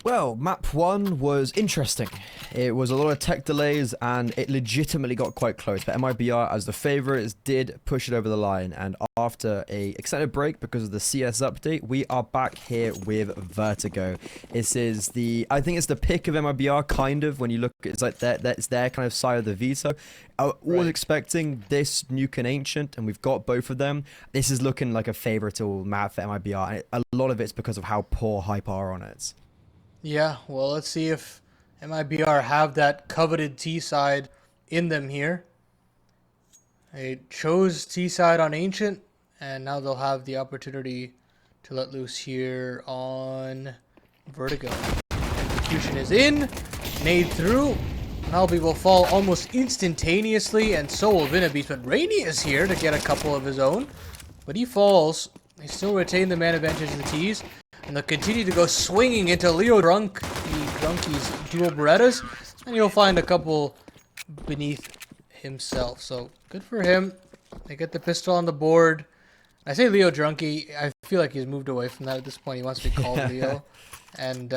Well, map 1 was interesting. It was a lot of tech delays and it legitimately got quite close, but MIBR as the favorites did push it over the line, and after a extended break because of the CS update, we are back here with Vertigo. This is I think it's the pick of MIBR, kind of, when you look at it's like that's their kind of side of the veto. I was expecting this Nuke and Ancient, and we've got both of them. This is looking like a favorable map for MIBR, and a lot of it's because of how poor hype are on it. Yeah, well, let's see if MIBR have that coveted T-side in them here. They chose T-side on Ancient, and now they'll have the opportunity to let loose here on Vertigo. Execution is in, nade through. Malby will fall almost instantaneously, and so will Vinabeast, but Rainy is here to get a couple of his own. But he falls. They still retain the man advantage of the T's. And they'll continue to go swinging into Leo Drunky's dual Berettas. And he'll find a couple beneath himself. So, good for him. They get the pistol on the board. I say Leo Drunky. I feel like he's moved away from that at this point. He wants to be called Leo. And,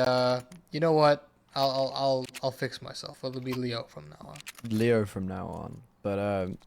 you know what? I'll fix myself. It'll be Leo from now on. Leo from now on. But,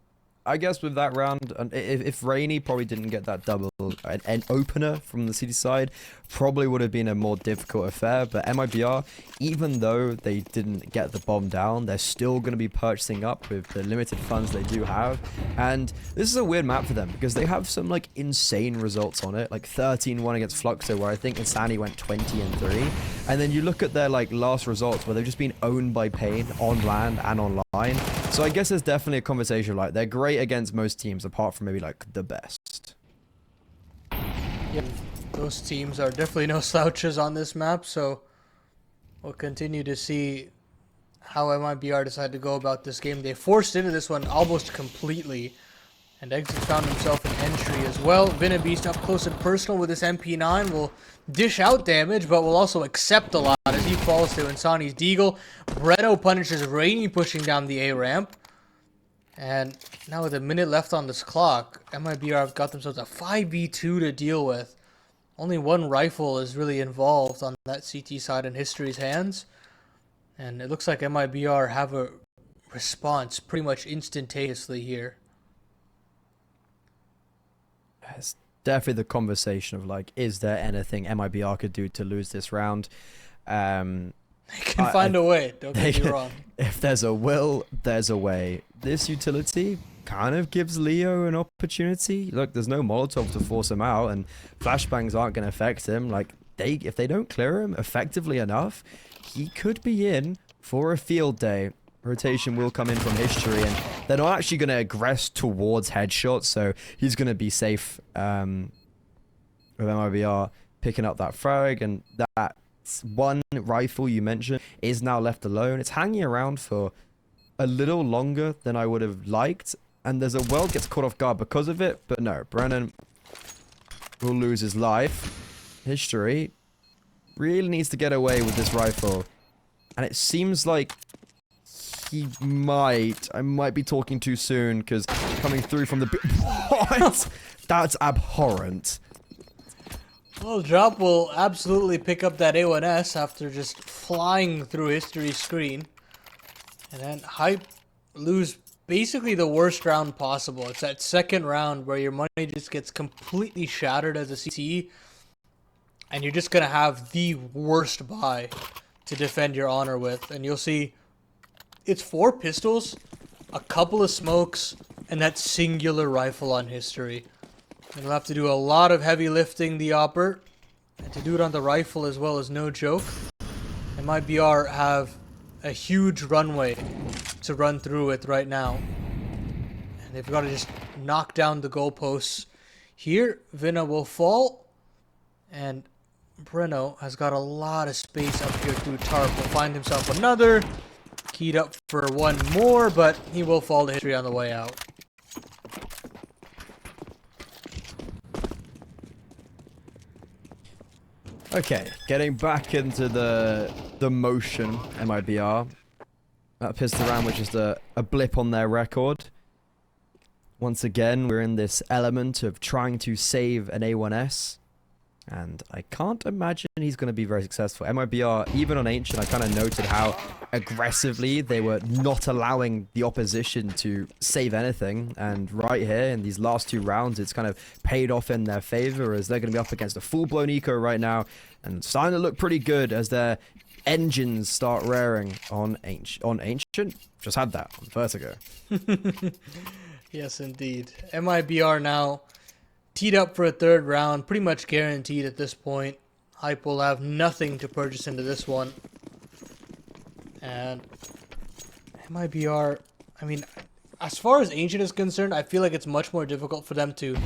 I guess with that round, if Rainy probably didn't get that double, an opener from the city side, probably would have been a more difficult affair. But MIBR, even though they didn't get the bomb down, they're still going to be purchasing up with the limited funds they do have. And this is a weird map for them because they have some like insane results on it, like 13-1 against Fluxo, where I think Insani went 20-3. And then you look at their like last results where they've just been owned by Pain on land and online. So I guess there's definitely a conversation like they're great against most teams apart from maybe like the best. Yeah, those teams are definitely no slouches on this map, so we'll continue to see how MIBR decide to go about this game. They forced into this one almost completely, and Exit found himself an entry as well. Vinabeast up close and personal with this MP9 will dish out damage, but will also accept a lot as he falls to Insani's Deagle. Breno punishes Rainy pushing down the A ramp. And now with a minute left on this clock, MIBR have got themselves a 5v2 to deal with. Only one rifle is really involved on that CT side in History's hands. And it looks like MIBR have a response pretty much instantaneously here. It's definitely the conversation of like, is there anything MIBR could do to lose this round? They can find a way, don't get me wrong. If there's a will, there's a way. This utility kind of gives Leo an opportunity. Look, there's no Molotov to force him out, and flashbangs aren't going to affect him. Like, if they don't clear him effectively enough, he could be in for a field day. Rotation will come in from History, and they're not actually going to aggress towards headshots, so he's going to be safe with MIBR picking up that frag, and that one rifle you mentioned is now left alone. It's hanging around for a little longer than I would have liked, and there's a world gets caught off guard because of it, but no, Brennan will lose his life. History really needs to get away with this rifle, and it seems like I might be talking too soon because coming through from the what? That's abhorrent. Well, Drop will absolutely pick up that A1S after just flying through History's screen. And then Hype lose basically the worst round possible. It's that second round where your money just gets completely shattered as a CT. And you're just going to have the worst buy to defend your honor with. And you'll see it's 4 pistols, a couple of smokes, and that singular rifle on History. They'll have to do a lot of heavy lifting, the Opper, and to do it on the rifle as well is no joke. MIBR have a huge runway to run through with right now. And they've got to just knock down the goalposts. Here, Vina will fall, and Breno has got a lot of space up here through Tarp. Will find himself another, keyed up for one more, but he will fall to History on the way out. Okay, getting back into the motion, MIBR. That pistol round was just a blip on their record. Once again, we're in this element of trying to save an A1S. And I can't imagine he's going to be very successful. MIBR, even on Ancient, I kind of noted how aggressively they were not allowing the opposition to save anything. And right here, in these last 2 rounds, it's kind of paid off in their favor as they're going to be up against a full-blown eco right now. And starting to look pretty good as their engines start raring on Ancient. Just had that on Vertigo. Yes, indeed. MIBR now teed up for a 3rd round, pretty much guaranteed at this point. Hype will have nothing to purchase into this one. And MIBR, I mean, as far as Ancient is concerned, I feel like it's much more difficult for them to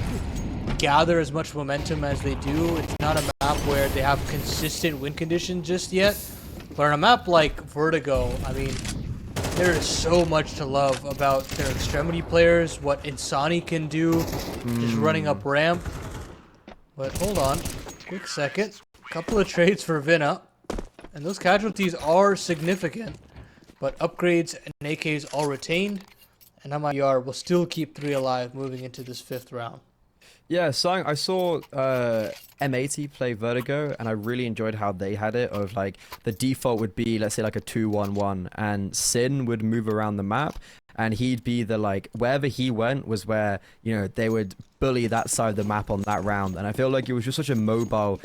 gather as much momentum as they do. It's not a map where they have consistent win conditions just yet. But on a map like Vertigo, I mean, there is so much to love about their extremity players, what Insani can do, just running up ramp. But hold on, quick second. Couple of trades for Vinna, and those casualties are significant. But upgrades and AKs all retained, and MIBR will still keep 3 alive moving into this 5th round. Yeah, so I saw M80 play Vertigo, and I really enjoyed how they had it. Of like the default would be, let's say, like a 2-1-1, and Sin would move around the map, and he'd be the like wherever he went was where they would bully that side of the map on that round. And I feel like it was just such a mobile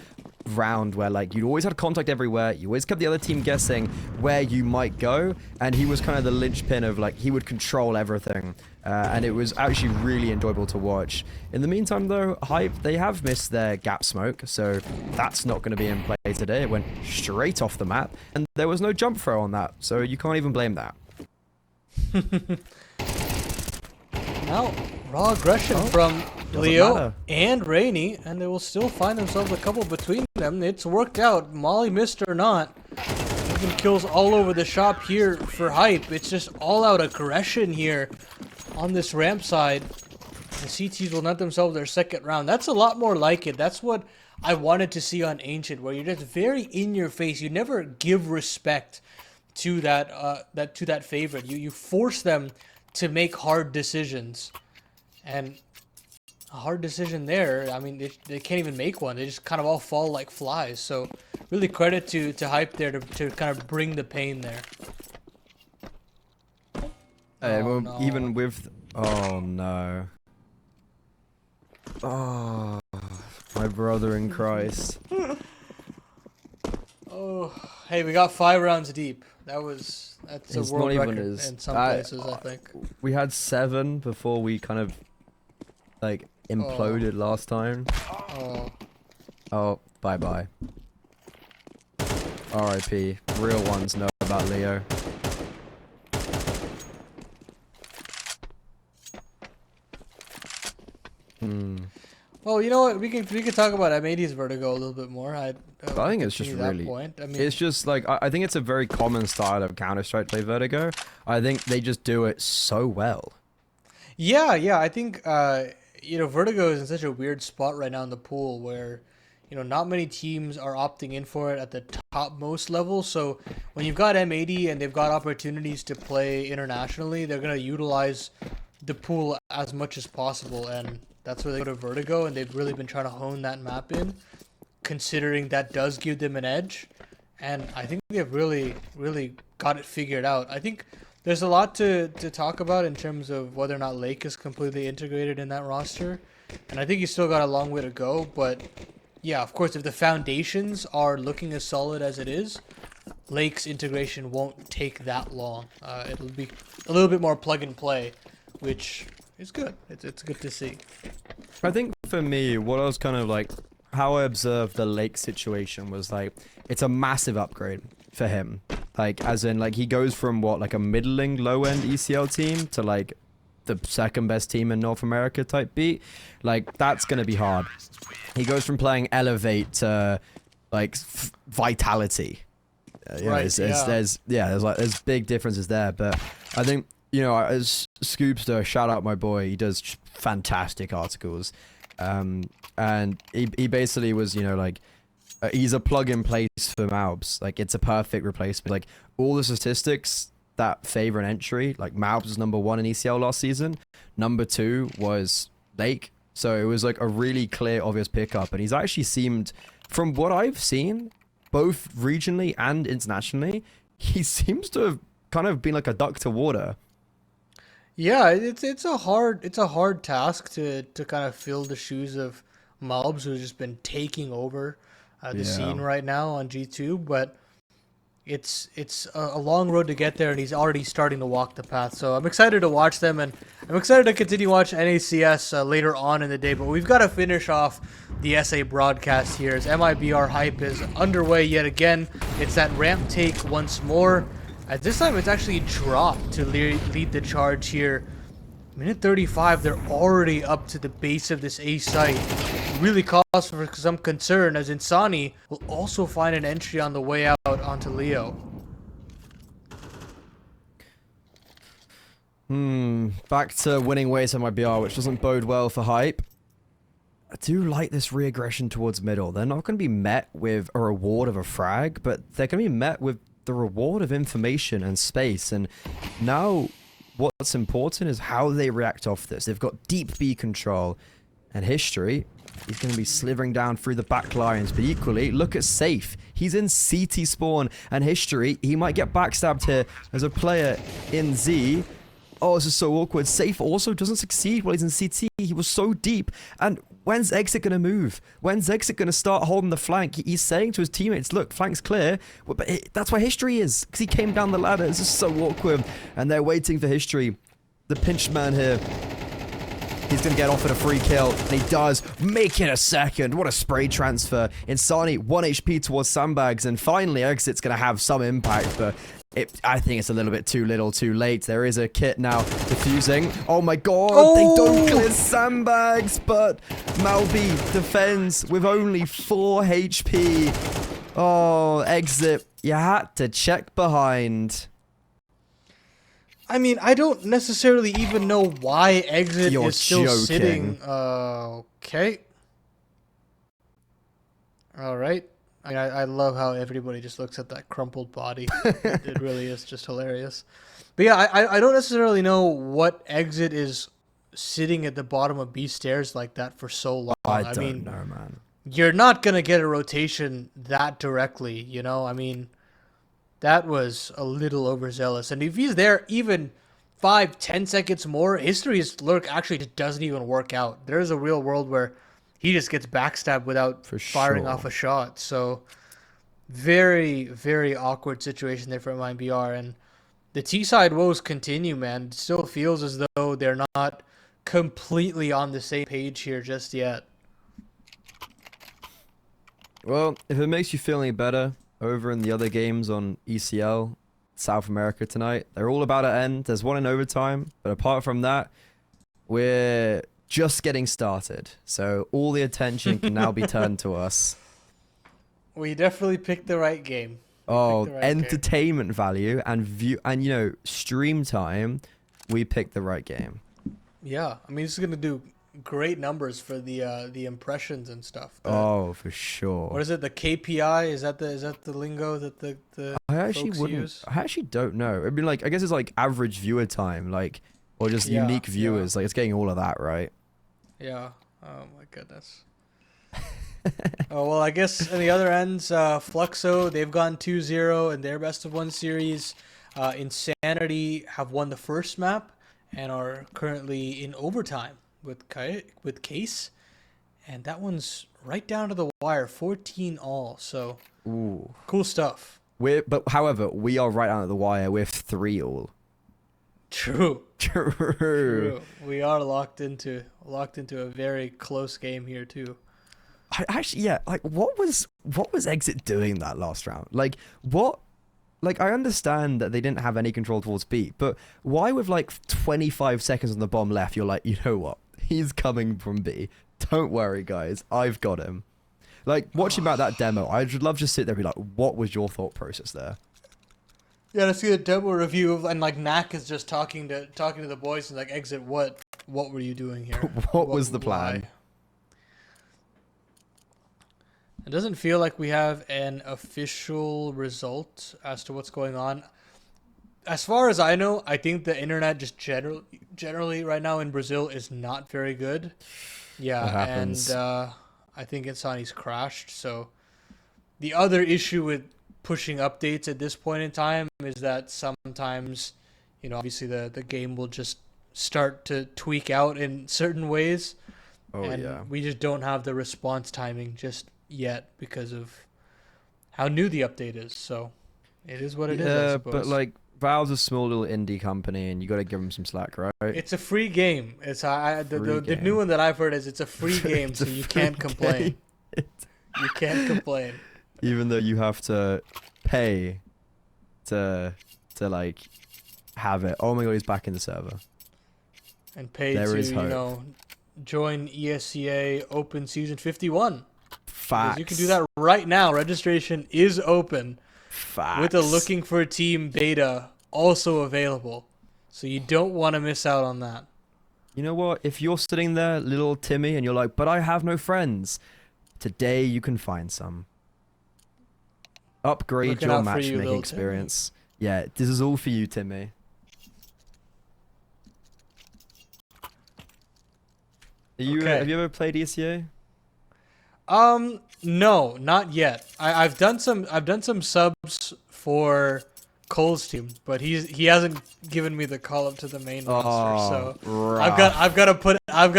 round where like you always had contact everywhere, you always kept the other team guessing where you might go, and he was kind of the linchpin of like he would control everything. And it was actually really enjoyable to watch. In the meantime though, Hype, they have missed their gap smoke, so that's not going to be in play today. It went straight off the map, and there was no jump throw on that, so you can't even blame that. Now, raw aggression from Leo and Rainy, and they will still find themselves a couple between them. It's worked out, Molly missed or not. Even kills all over the shop here for Hype. It's just all-out aggression here on this ramp side. The CTs will net themselves their 2nd round. That's a lot more like it. That's what I wanted to see on Ancient, where you're just very in your face. You never give respect to that favorite. You force them to make hard decisions, and a hard decision there, I mean, they can't even make one. They just kind of all fall like flies. So really credit to Hype there to kind of bring the pain there. No. Even with oh no, oh my brother in Christ. Oh, hey, we got 5 rounds deep. That's It's a world not record even as in some places, I think. We had 7 before we kind of like imploded last time. Oh, bye bye. R.I.P. Real ones know about Leo. Well, you know what? We can talk about M80's Vertigo a little bit more. I think it's just really. Point. I mean, it's just like I think it's a very common style of Counter-Strike play Vertigo. I think they just do it so well. Yeah. I think Vertigo is in such a weird spot right now in the pool where not many teams are opting in for it at the topmost level. So when you've got M80 and they've got opportunities to play internationally, they're gonna utilize the pool as much as possible, and that's where they go to Vertigo, and they've really been trying to hone that map in, considering that does give them an edge. And I think they've really got it figured out. I think there's a lot to talk about in terms of whether or not Lake is completely integrated in that roster, and I think he's still got a long way to go. But yeah, of course, if the foundations are looking as solid as it is, Lake's integration won't take that long. It'll be a little bit more plug and play, which is good. It's good to see. I think for me, what I was kind of like, how I observed the Lake situation was like, it's a massive upgrade for him. Like, as in, like, he goes from what, like a middling low-end ECL team to like the 2nd best team in North America type beat. Like, that's gonna be hard. He goes from playing Elevate to like Vitality. Right. There's big differences there, but I think as Scoopster, shout out my boy, he does fantastic articles, and he basically was he's a plug and play for Maubs. Like, it's a perfect replacement. Like, all the statistics that favor an entry, like Maubs was #1 in ECL last season, #2 was Lake, So it was like a really clear, obvious pickup. And he's actually seemed, from what I've seen, both regionally and internationally, he seems to have kind of been like a duck to water. Yeah, it's a hard task to kind of fill the shoes of Malbs, who's just been taking over the scene right now on G2, but it's a long road to get there, and he's already starting to walk the path. So I'm excited to watch them, and I'm excited to continue watching NACS later on in the day. But we've got to finish off the SA broadcast here as MIBR hype is underway yet again. It's that ramp take once more. At this time, it's actually dropped to lead the charge here. Minute 35, they're already up to the base of this A site. Really cause for some concern, as Insani will also find an entry on the way out onto Leo. Back to winning ways MIBR, which doesn't bode well for hype. I do like this re-aggression towards middle. They're not going to be met with a reward of a frag, but they're going to be met with the reward of information and space. And now what's important is how they react off this. They've got deep B control, and History, he's going to be slithering down through the back lines. But equally, look at Safe. He's in CT spawn, and History, he might get backstabbed here as a player in Z. Oh, this is so awkward. Safe also doesn't succeed while he's in CT. He was so deep. And when's Exit going to move? When's Exit going to start holding the flank? He's saying to his teammates, look, flank's clear. But that's where History is, because he came down the ladder. This is so awkward. And they're waiting for History. The pinched man here. He's going to get offered a free kill. And he does. Make it a second. What a spray transfer. Insani, 1 HP towards Sandbags. And finally, Exit's going to have some impact. But I think it's a little bit too little, too late. There is a kit now diffusing. Oh my god, They don't clear Sandbags, but Malby defends with only 4 HP. Oh, Exit, you had to check behind. I mean, I don't necessarily even know why Exit You're is still joking. sitting. Okay. All right. I love how everybody just looks at that crumpled body. It really is just hilarious. But yeah, I don't necessarily know what Exit is sitting at the bottom of B stairs like that for so long. I mean, know, man. You're not going to get a rotation that directly, you know? I mean, that was a little overzealous. And if he's there even 5-10 seconds more, History's lurk actually just doesn't even work out. There is a real world where he just gets backstabbed without firing off a shot. So very, very awkward situation there for MIBR. And the T-side woes continue, man. It still feels as though they're not completely on the same page here just yet. Well, if it makes you feel any better, over in the other games on ECL, South America tonight, they're all about to end. There's one in overtime. But apart from that, we're just getting started, so all the attention can now be turned to us. We definitely picked the right game. Entertainment value and view, and stream time. We picked the right game. Yeah, I mean, this is gonna do great numbers for the impressions and stuff. Oh, for sure. What is it? The KPI? Is that the lingo that the I actually folks wouldn't. use? I actually don't know. I mean, I guess it's like average viewer time, or just unique viewers. It's getting all of that right. Yeah. Oh my goodness. Oh well, I guess in the other ends, Fluxo, they've gone 2-0 in their best of 1 series. Insanity have won the first map and are currently in overtime with Case, and that one's right down to the wire, 14 all. So cool stuff. However, we are right down at the wire with 3 all. True. We are locked into a very close game here too. What was Exit doing that last round? I understand that they didn't have any control towards B, but why with 25 seconds on the bomb left, you're like, you know what? He's coming from B. Don't worry, guys. I've got him. Watching about that demo, I would love to sit there and be like, what was your thought process there? Yeah, to see a demo review of, and Knack is just talking to the boys and Exit, what were you doing here? what was the plan? Why? It doesn't feel like we have an official result as to what's going on. As far as I know, I think the internet just generally right now in Brazil is not very good. Yeah, What and happens? I think Insani's crashed. So the other issue with pushing updates at this point in time is that sometimes, obviously the game will just start to tweak out in certain ways, Oh yeah. and we just don't have the response timing just yet because of how new the update is. So it is what it is, I Yeah, but suppose. like Valve's a small little indie company, and you got to give them some slack, right? It's a free game. It's the, Free the the new game. one that I've heard is it's a free game, It's a so you free can't complain. game. You can't complain. Even though you have to pay to like have it. Oh my god, he's back in the server. And pay There to, is hope. join ESCA Open Season 51. Because you can do Facts. that right now. Registration is open with a Facts. Looking for a Team beta also available. So you don't want to miss out on that. You know what? If you're sitting there, little Timmy, and you're like, but I have no friends, today you can find some. Upgrade Looking your out for you, matchmaking little Timmy. experience. Yeah, this is all for you, Timmy. Okay. Have you ever played ECA? No, not yet. I've done some subs for Cole's team, but he hasn't given me the call up to the main roster. Oh, So rough. I've got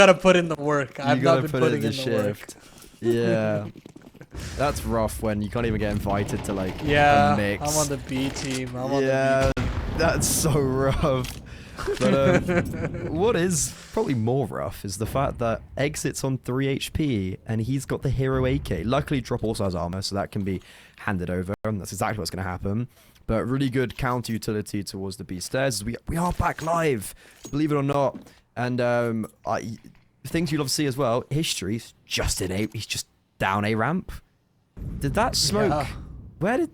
to put in the work. You I've not gotta been put in putting the in the work. shift. Yeah. That's rough when you can't even get invited to like a Yeah, mix. I'm on the B team. I'm on the Yeah, that's so rough. But what is probably more rough is the fact that Exit's on 3 HP and he's got the hero AK. Luckily, Drop also has armor, so that can be handed over, and that's exactly what's going to happen. But really good counter utility towards the B stairs. We are back live, believe it or not. And things you'll love to see as well. History's just in A. He's just down a ramp. Did that smoke? Yeah.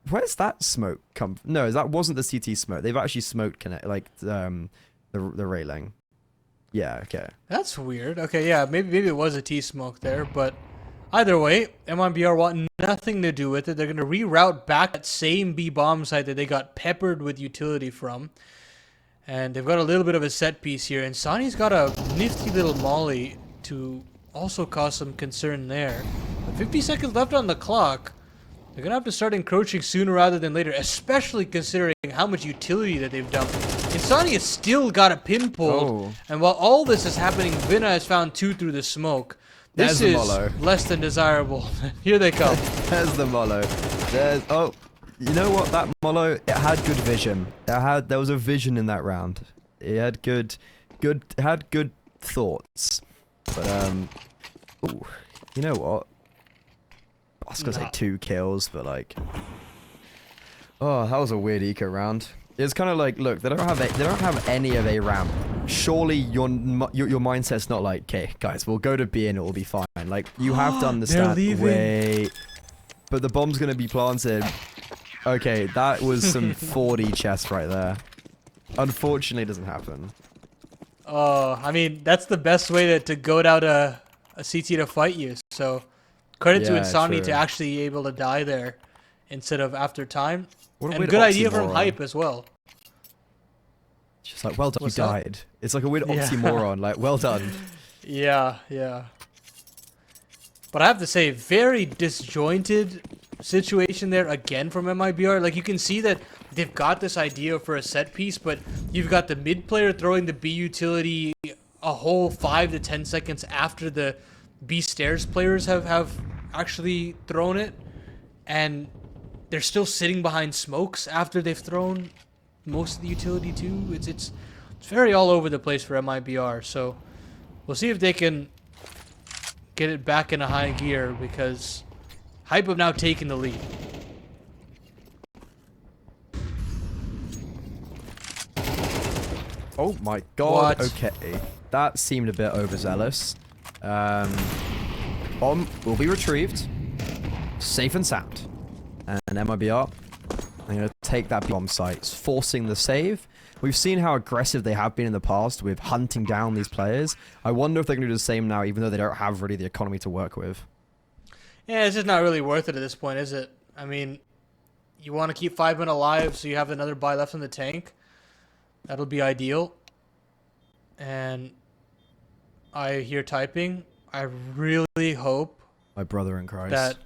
Where's that smoke come from? No, that wasn't the CT smoke. They've actually smoked the railing. Yeah, okay. That's weird. Okay, yeah, maybe it was a T smoke there, but either way, MIBR want nothing to do with it. They're gonna reroute back that same B bomb site that they got peppered with utility from, and they've got a little bit of a set piece here. And Sonny's got a nifty little molly to also cause some concern there. But 50 seconds left on the clock. They're going to have to start encroaching sooner rather than later, especially considering how much utility that they've dumped. Insani has still got a pin pulled, Oh. and while all this is happening, Vinna has found two through the smoke. This There's the is Mollo. less than desirable. Here they come. There's the Mollo. You know what? That Mollo, it had good vision. There was a vision in that round. It had good thoughts. But ooh, you know what? I was gonna say 2 kills, but like, oh, that was a weird eco round. It's kind of like, look, they don't have any of a ramp. Surely your mindset's not like, okay, guys, we'll go to B and it will be fine. Like, you have to They're understand. leaving. Wait, but the bomb's gonna be planted. Okay, that was some 40 chests right there. Unfortunately, it doesn't happen. Oh, I mean, that's the best way to goad out a CT to fight you. So, credit to Yeah, Insani to true. actually be able to die there instead of after time. What a And weird good idea from oxymoron. Hype as well. Just like, well done, What's you up? died. It's like a weird Yeah. oxymoron. Like, well done. Yeah. But I have to say, very disjointed situation there again from MIBR. Like, you can see that they've got this idea for a set piece, but you've got the mid player throwing the B utility a whole 5 to 10 seconds after the B stairs players have actually thrown it, and they're still sitting behind smokes after they've thrown most of the utility too. It's very all over the place for MIBR. So we'll see if they can get it back in a high gear, because Hype have now taken the lead. Oh my god, What? okay. That seemed a bit overzealous. Bomb will be retrieved. Safe and sound. And MIBR, I'm going to take that bomb site, forcing the save. We've seen how aggressive they have been in the past with hunting down these players. I wonder if they're going to do the same now, even though they don't have really the economy to work with. Yeah, it's just not really worth it at this point, is it? I mean, you want to keep 5 men alive so you have another buy left in the tank. That'll be ideal. And I hear typing. I really hope My brother in Christ. that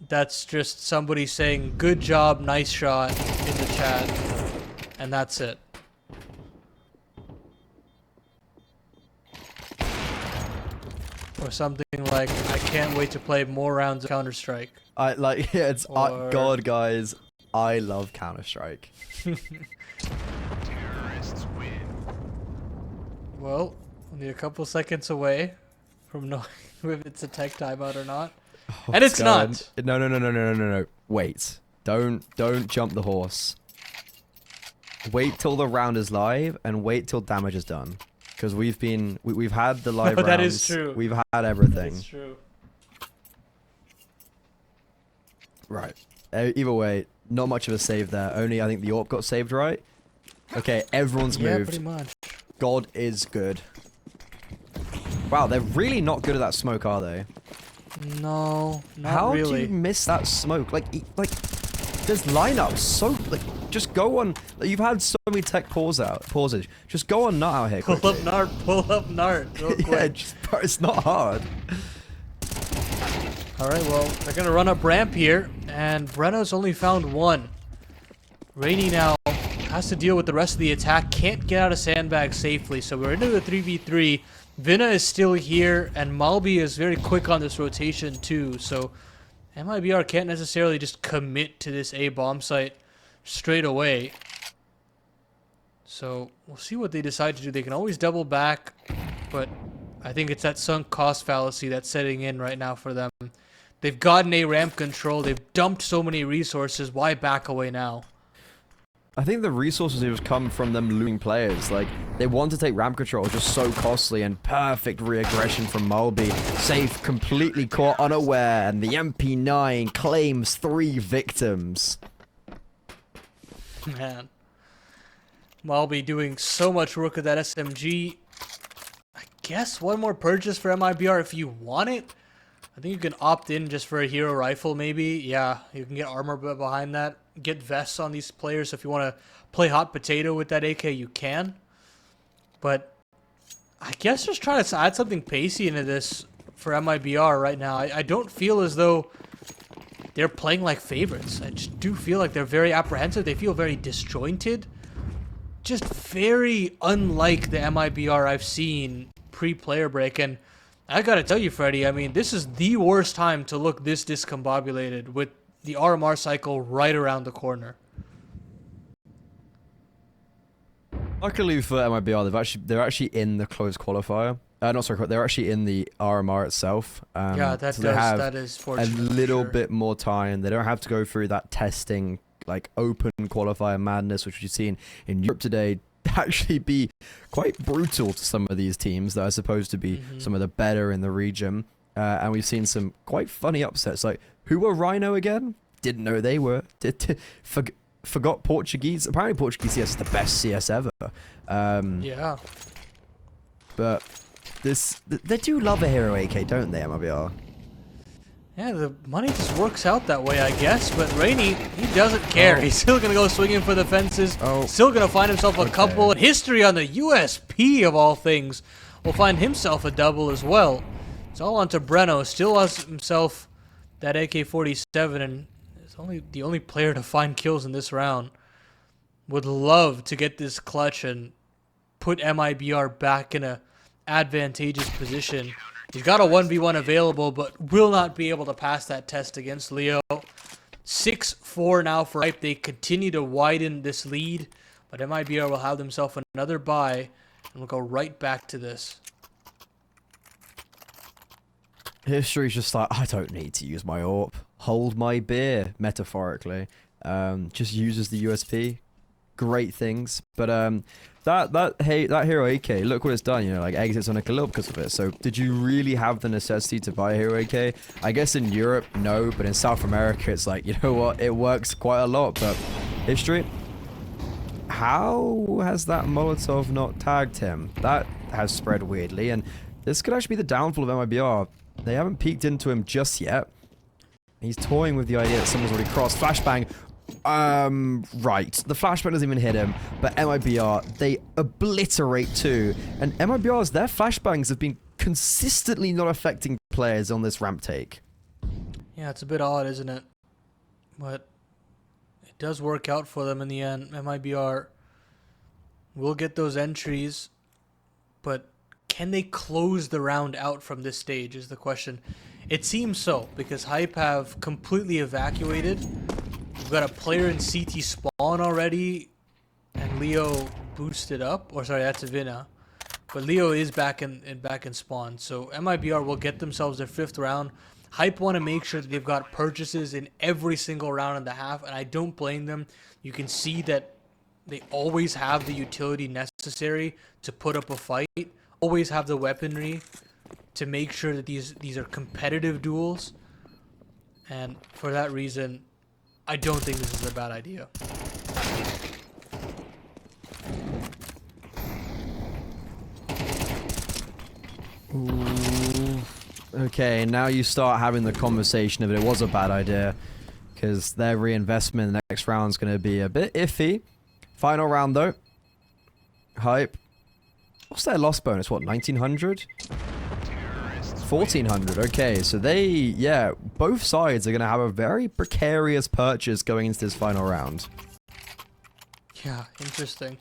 that's just somebody saying good job, nice shot in the chat, and that's it. Or something like, I can't wait to play more rounds of Counter-Strike. I like yeah, it's Or- God, guys. I love Counter-Strike. Well, only a couple seconds away from knowing if it's a tech timeout or not. And it's not. No. Wait. Don't jump the horse. Wait till the round is live and wait till damage is done. Because we've had the live rounds. That is true. We've had everything. That's true. Right. Either way, not much of a save there. Only I think the AWP got saved right. Okay, everyone's Yeah, moved. pretty much. God is good. Wow, they're really not good at that smoke, are they? No, not How really. do you miss that smoke? Like, there's lineups. So, like, just go on. Like, you've had so many tech pauses. Just go on nut out here. Pull up quickly. Nart, pull up Nart. Real quick. Yeah, just, bro, it's not hard. Alright, well, they're gonna run up ramp here, and Breno's only found one. Rainy now has to deal with the rest of the attack, can't get out of sandbag safely, so we're into the 3v3. Vina is still here, and Malby is very quick on this rotation too, so MIBR can't necessarily just commit to this A bomb site straight away. So we'll see what they decide to do. They can always double back, but I think it's that sunk cost fallacy that's setting in right now for them. They've gotten A ramp control, they've dumped so many resources, why back away now? I think the resources have come from them losing players. Like, they want to take ramp control, just so costly, and perfect re-aggression from Mulby. Safe, completely caught unaware, and the MP9 claims 3 victims. Man. Malby doing so much work with that SMG. I guess one more purchase for MIBR if you want it. I think you can opt in just for a hero rifle maybe. Yeah, you can get armor behind that. Get vests on these players. If you want to play hot potato with that AK, you can. But I guess just trying to add something pacey into this for MIBR right now. I don't feel as though they're playing like favorites. I just do feel like they're very apprehensive. They feel very disjointed. Just very unlike the MIBR I've seen pre-player break. And I gotta tell you, Freddie, I mean, this is the worst time to look this discombobulated with the RMR cycle right around the corner. Luckily for MIBR, they're actually in the closed qualifier. They're actually in the RMR itself. Yeah, so they have that is fortunate. a little for sure. bit more time. They don't have to go through that testing, like open qualifier madness, which you've seen in Europe today, actually be quite brutal to some of these teams that are supposed to be some of the better in the region. And we've seen some quite funny upsets. Like, who were Rhino again? Didn't know they were. Forgot Portuguese. Apparently Portuguese CS is the best CS ever. Yeah. But they do love a hero AK, don't they, MIBR? Yeah, the money just works out that way, I guess. But Rainy, he doesn't care. He's still going to go swinging for the fences. Still going to find himself a couple. And history on the USP, of all things, will find himself a double as well. It's all onto Breno. Still has himself that AK-47, and is the only player to find kills in this round. Would love to get this clutch and put MIBR back in a advantageous position. He's got a 1v1 available, but will not be able to pass that test against Leo. 6-4 now for Ripe. They continue to widen this lead, but MIBR will have themselves another bye, and we'll go right back to this. History's just like, I don't need to use my AWP. Hold my beer, metaphorically. Just uses the USP. Great things. But that hero AK, look what it's done, you know, like exits on a little because of it. So did you really have the necessity to buy a hero AK? I guess in Europe, no, but in South America, it's like, you know what, it works quite a lot. But History, how has that Molotov not tagged him? That has spread weirdly, and this could actually be the downfall of MIBR. They haven't peeked into him just yet. He's toying with the idea that someone's already crossed. Flashbang. Right. The flashbang doesn't even hit him, but MIBR, they obliterate too. And MIBR's, their flashbangs have been consistently not affecting players on this ramp take. Yeah, it's a bit odd, isn't it? But it does work out for them in the end. MIBR will get those entries, but can they close the round out from this stage is the question. It seems so, because Hype have completely evacuated. We've got a player in CT spawn already, and Leo boosted up. Or sorry, that's Avina. But Leo is back in spawn. So MIBR will get themselves their 5th round. Hype want to make sure that they've got purchases in every single round and a half, and I don't blame them. You can see that they always have the utility necessary to put up a fight, always have the weaponry to make sure that these are competitive duels, and for that reason, I don't think this is a bad idea. Ooh. Okay, now you start having the conversation of it was a bad idea, because their reinvestment in the next round is going to be a bit iffy. Final round though. Hype. What's their loss bonus? What, 1900? 1400. Okay, so yeah, both sides are going to have a very precarious purchase going into this final round. Yeah, interesting.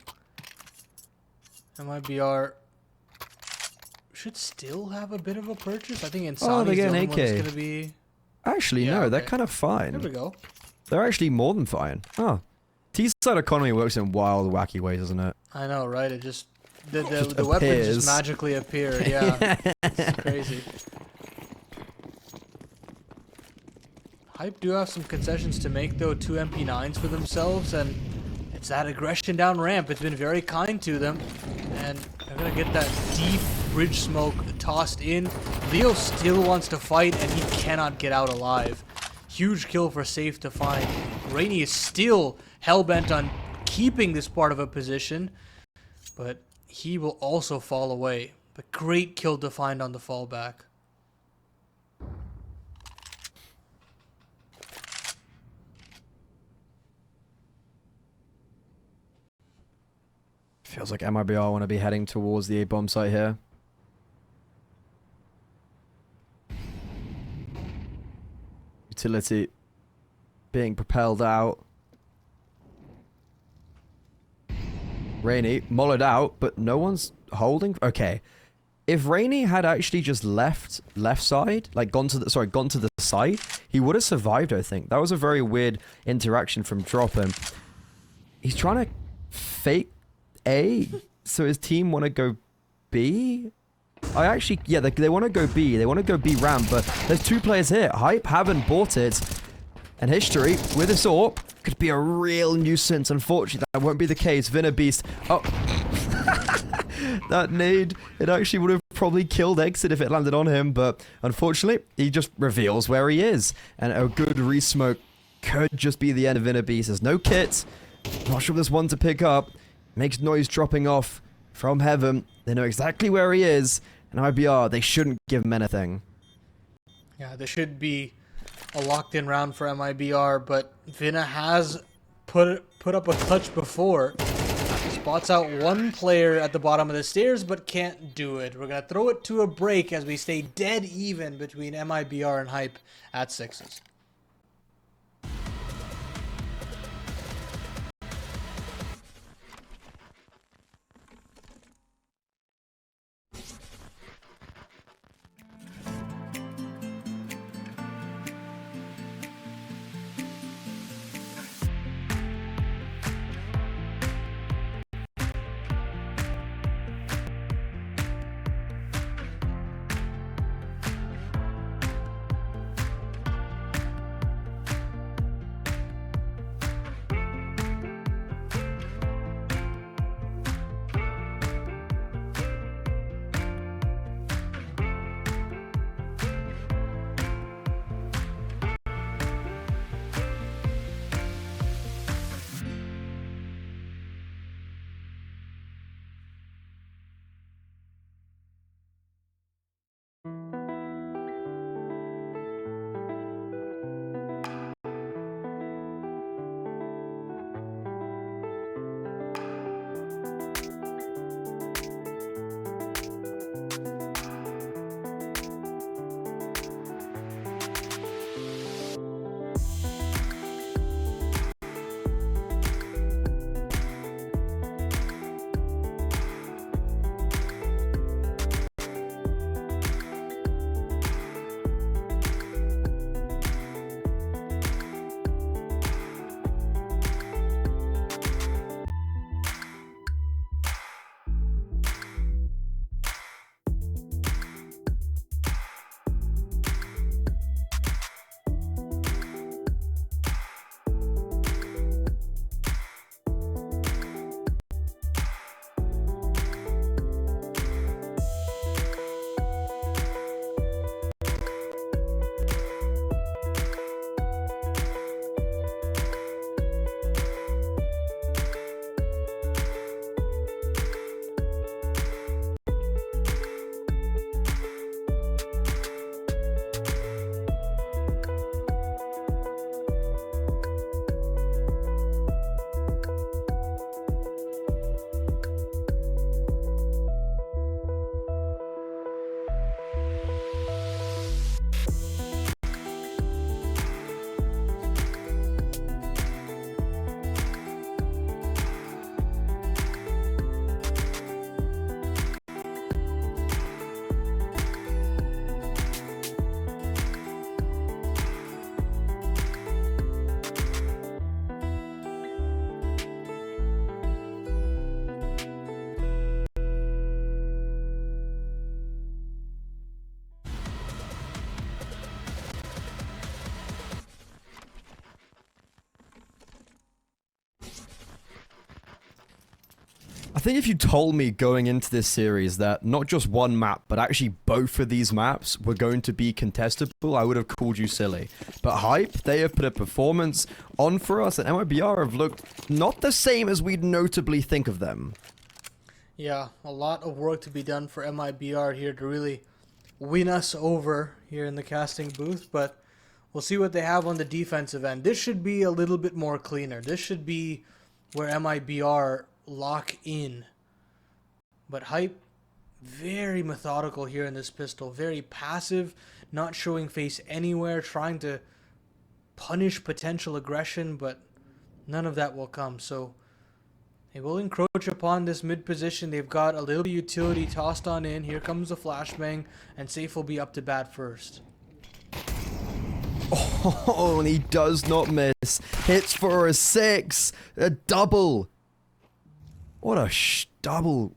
MIBR should still have a bit of a purchase. I think Insani's the only one that's going to be... Actually, yeah, no, okay. they're kind of fine. There we go. They're actually more than fine. Oh. T-side economy works in wild, wacky ways, doesn't it? I know, right? It just... The Just weapons just magically appear. Yeah. It's crazy. Hype do have some concessions to make, though. 2 MP9s for themselves, and it's that aggression down ramp. It's been very kind to them, and they're going to get that deep bridge smoke tossed in. Leo still wants to fight, and he cannot get out alive. Huge kill for Safe to find. Rainy is still hell-bent on keeping this part of a position, but he will also fall away. But great kill to find on the fallback. Feels like MIBR want to be heading towards the A-bomb site here. Utility being propelled out. Rainy mollowed out, but no one's holding. Okay, if Rainy had actually just left side, like gone to the side, he would have survived. I think that was a very weird interaction from Drop him. He's trying to fake A, so his team want to go B. Yeah, they want to go B. They want to go B ramp, but there's 2 players here. Hype haven't bought it, and History with this AWP could be a real nuisance. Unfortunately, that won't be the case. Vina Beast. Oh. That nade, it actually would have probably killed Exit if it landed on him, but unfortunately, he just reveals where he is. And a good re-smoke could just be the end of Vina Beast. There's no kit. Not sure if there's one to pick up. Makes noise dropping off from heaven. They know exactly where he is. And IBR, they shouldn't give him anything. Yeah, there should be a locked-in round for MIBR, but Vina has put up a clutch before. Spots out one player at the bottom of the stairs, but can't do it. We're going to throw it to a break as we stay dead even between MIBR and Hype at 6s. I think if you told me going into this series that not just one map, but actually both of these maps were going to be contestable, I would have called you silly. But Hype, they have put a performance on for us, and MIBR have looked not the same as we'd notably think of them. Yeah, a lot of work to be done for MIBR here to really win us over here in the casting booth, but we'll see what they have on the defensive end. This should be a little bit more cleaner. This should be where MIBR lock in. But Hype, very methodical here in this pistol. Very passive, not showing face anywhere, trying to punish potential aggression, but none of that will come. So they will encroach upon this mid position. They've got a little utility tossed on in. Here comes the flashbang, and Safe will be up to bat first. Oh, and he does not miss. Hits for a 6. A double. What a double.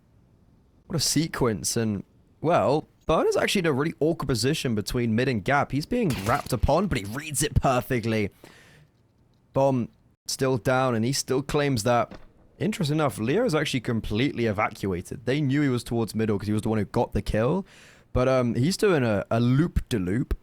What a sequence. And, well, Burner's actually in a really awkward position between mid and gap. He's being wrapped upon, but he reads it perfectly. Bomb still down, and he still claims that. Interesting enough, Leo is actually completely evacuated. They knew he was towards middle because he was the one who got the kill. But he's doing a loop-de-loop.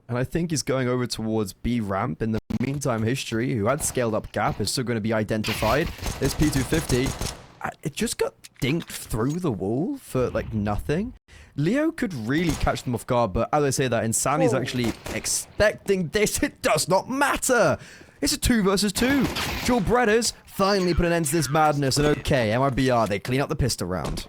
And I think he's going over towards B ramp. In the meantime, History, who had scaled up gap, is still going to be identified. This P250, it just got dinked through the wall for like nothing. Leo could really catch them off guard, but as I say that, Insani's actually expecting this. It does not matter. It's a 2 versus 2. Dual Breaders finally put an end to this madness. And okay, MIBR, they clean up the pistol round.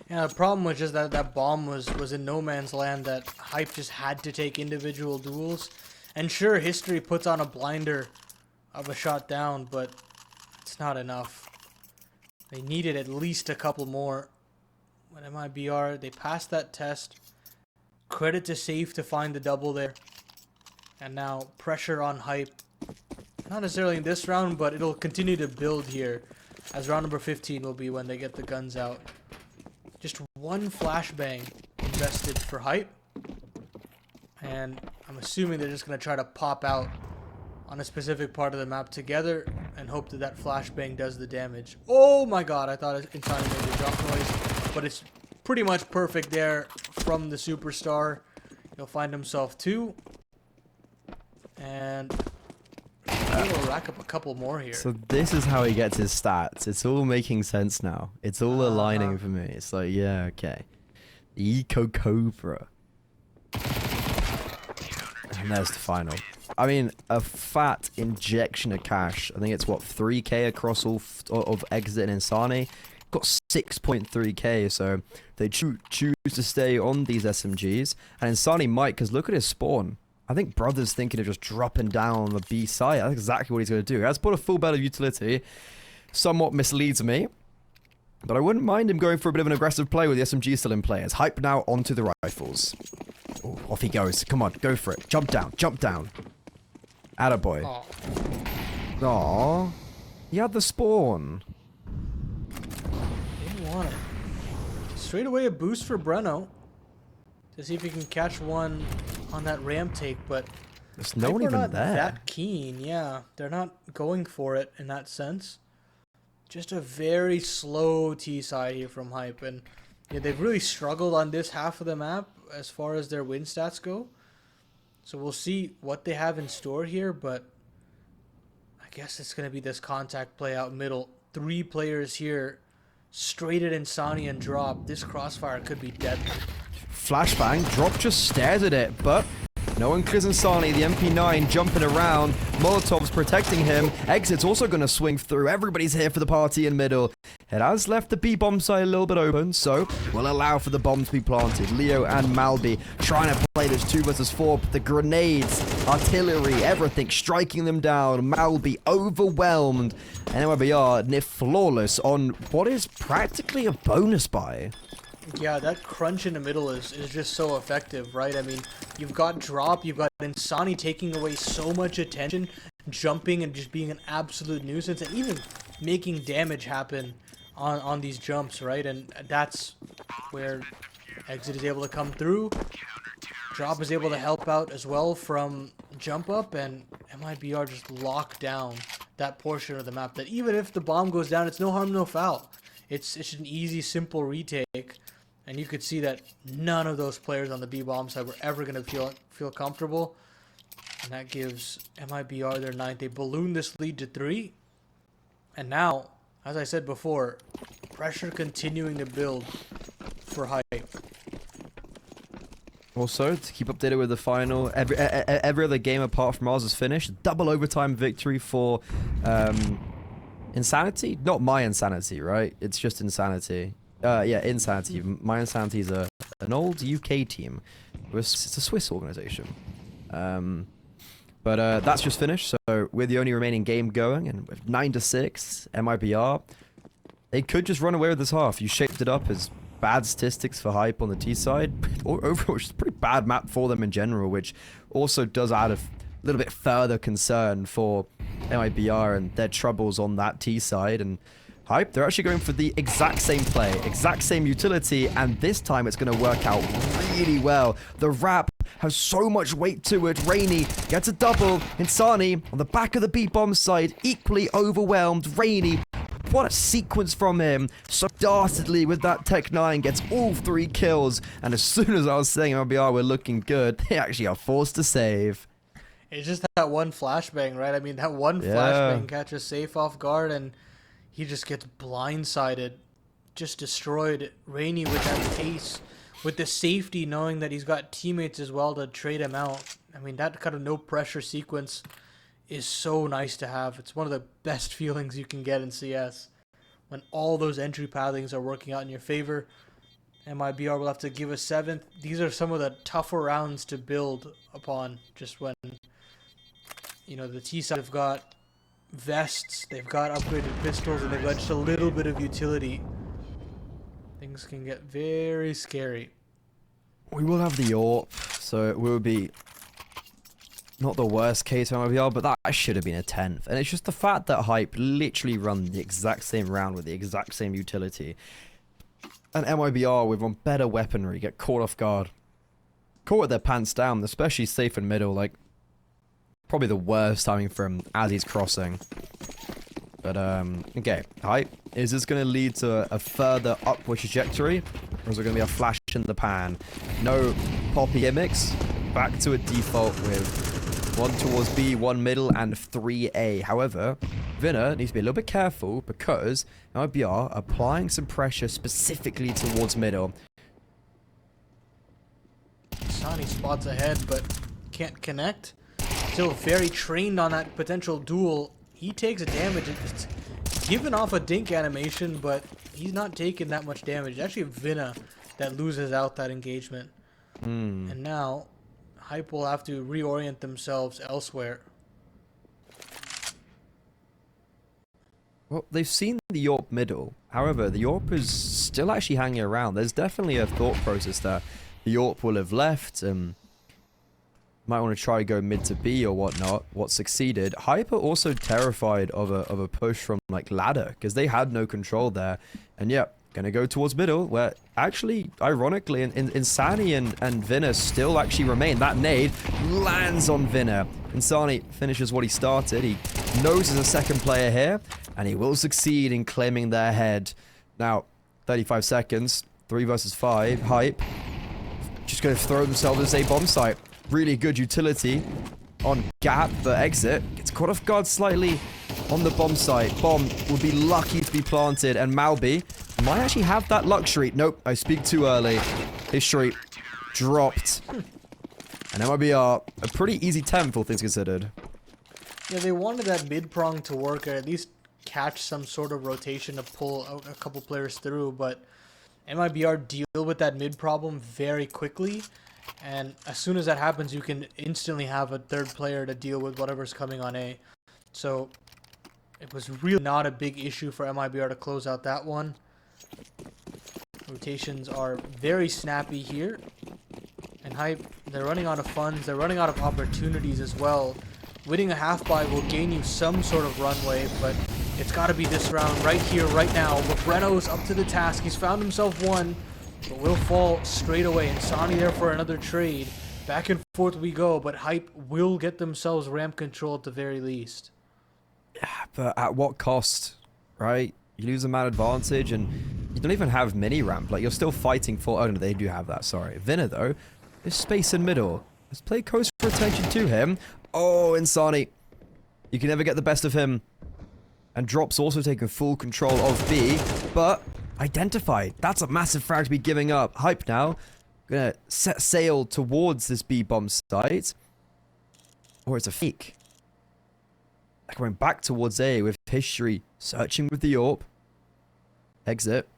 Yeah, the problem was just that that bomb was in no man's land, that Hype just had to take individual duels. And sure, History puts on a blinder of a shot down, but it's not enough. They needed at least a couple more. But MIBR, they passed that test. Credit to Safe to find the double there. And now pressure on Hype. Not necessarily in this round, but it'll continue to build here, as round number 15 will be when they get the guns out. Just one flashbang invested for Hype. And I'm assuming they're just going to try to pop out on a specific part of the map together and hope that that flashbang does the damage. Oh my god, I thought Insani made the drop noise. But it's pretty much perfect there from the superstar. He'll find himself 2. And he'll rack up a couple more here. So this is how he gets his stats. It's all making sense now. It's all aligning for me. It's like, yeah, okay. Eco Cobra. And there's the final. I mean, a fat injection of cash. I think it's, what, 3k across all of Exit and Insani. Got 6.3k, so they choose to stay on these SMGs. And Insani might, because look at his spawn. I think Brother's thinking of just dropping down on the B side. That's exactly what he's going to do. He has put a full belt of utility. Somewhat misleads me. But I wouldn't mind him going for a bit of an aggressive play with the SMG still in play. As Hype now onto the rifles. Ooh, off he goes. Come on, go for it. Jump down, jump down. Attaboy. Aww. He had the spawn. Didn't want it. Straight away a boost for Breno. To see if he can catch one on that ramp take, but there's no one even there. That keen, yeah. They're not going for it in that sense. Just a very slow T side here from Hype, and yeah, they've really struggled on this half of the map as far as their win stats go. So we'll see what they have in store here, but I guess it's gonna be this contact play out middle. 3 players here, straight at Insani and drop. This crossfire could be deadly. Flashbang, Drop just stares at it, but no one clears Insani. The MP9 jumping around. Molotov's protecting him. Exit's also going to swing through. Everybody's here for the party in middle. It has left the B-bomb side a little bit open, so we'll allow for the bomb to be planted. Leo and Malby trying to play this 2 versus 4, but the grenades, artillery, everything striking them down. Malby overwhelmed. And MIBR near flawless on what is practically a bonus buy. Yeah, that crunch in the middle is just so effective, right? I mean, you've got drop, you've got Insani taking away so much attention, jumping and just being an absolute nuisance, and even making damage happen on these jumps, right? And that's where Exit is able to come through. Drop is able to help out as well from jump up, and MIBR just lock down that portion of the map that even if the bomb goes down, it's no harm, no foul. It's an easy, simple retake. And you could see that none of those players on the B-bomb side were ever going to feel comfortable. And that gives MIBR their 9th. They ballooned this lead to 3. And now, as I said before, pressure continuing to build for Hype. Also, to keep updated with the final, every other game apart from ours is finished. Double overtime victory for Insanity. Not my Insanity, right? It's just Insanity. Yeah, Insanity. My Insanity is an old UK team. It's a Swiss organization. But that's just finished, so we're the only remaining game going, and with 9-6, MIBR, they could just run away with this half. You shaped it up as bad statistics for Hype on the T side. Overall, it's a pretty bad map for them in general, which also does add a little bit further concern for MIBR and their troubles on that T side. And Hype, they're actually going for the exact same play, exact same utility, and this time it's going to work out really well. The wrap has so much weight to it. Rainy gets a double. Insani on the back of the B-bomb side, equally overwhelmed. Rainy, what a sequence from him. So dastardly with that Tech 9, gets all 3 kills. And as soon as I was saying MBR were looking good, they actually are forced to save. It's just that one flashbang, right? I mean, that one flashbang catches Safe off guard, and he just gets blindsided. Just destroyed. Rainy with that pace, with the safety, knowing that he's got teammates as well to trade him out. I mean, that kind of no pressure sequence is so nice to have. It's one of the best feelings you can get in CS, when all those entry pathings are working out in your favor. MIBR will have to give a 7th. These are some of the tougher rounds to build upon, just when, you know, the T side have got vests, they've got upgraded pistols, and they've got just a little bit of utility. Things can get very scary. We will have the AWP, so it will be not the worst case for MIBR, but that should have been a 10th. And it's just the fact that Hype literally run the exact same round with the exact same utility. And MIBR, with on better weaponry, get caught off guard. Caught with their pants down, especially Safe in middle, like, probably the worst timing for him as he's crossing. But, okay, Hype, is this going to lead to a further upward trajectory? Or is it going to be a flash in the pan? No poppy gimmicks. Back to a default with 1 towards B, 1 middle, and 3A. However, Vinner needs to be a little bit careful because MIBR applying some pressure specifically towards middle. Sani spots ahead, but can't connect. Still very trained on that potential duel. He takes a damage. It's giving off a dink animation, but he's not taking that much damage. It's actually Vinna that loses out that engagement. And now, Hype will have to reorient themselves elsewhere. Well, they've seen the AWP middle. However, the AWP is still actually hanging around. There's definitely a thought process that the AWP will have left. Might want to try to go mid to B or whatnot. What succeeded. Hype are also terrified of a push from like ladder because they had no control there. And yeah, gonna go towards middle where actually, ironically, Insani and Vinna still actually remain. That nade lands on Vinna. Insani finishes what he started. He knows there's a second player here and he will succeed in claiming their head. Now, 35 seconds, 3 versus 5. Hype just gonna throw themselves as a bomb site. Really good utility on gap, but exit gets caught off guard slightly on the bomb site. Bomb will be lucky to be planted, and Malby might actually have that luxury. Nope, I speak too early. History dropped. And MIBR, a pretty easy 10th, all things considered. Yeah, they wanted that mid prong to work, or at least catch some sort of rotation to pull out a couple players through, but MIBR deal with that mid problem very quickly. And as soon as that happens, you can instantly have a third player to deal with whatever's coming on A. So it was really not a big issue for MIBR to close out that one. Rotations are very snappy here. And Hype, they're running out of funds. They're running out of opportunities as well. Winning a half buy will gain you some sort of runway, but it's got to be this round right here, right now. Breno's up to the task. He's found himself one. But will fall straight away. And Sani there for another trade. Back and forth we go, but Hype will get themselves ramp control at the very least. Yeah, but at what cost, right? You lose a man advantage, and you don't even have mini ramp. Like, you're still fighting for... Oh, no, they do have that. Sorry. Vinner, though, there's space in middle. Let's play close for attention to him. Oh, Insani. You can never get the best of him. And Drop's also taking full control of B, but identified. That's a massive frag to be giving up. Hype now. Gonna set sail towards this B bomb site. Or it's a fake. They're going back towards A with History searching with the AWP. Exit.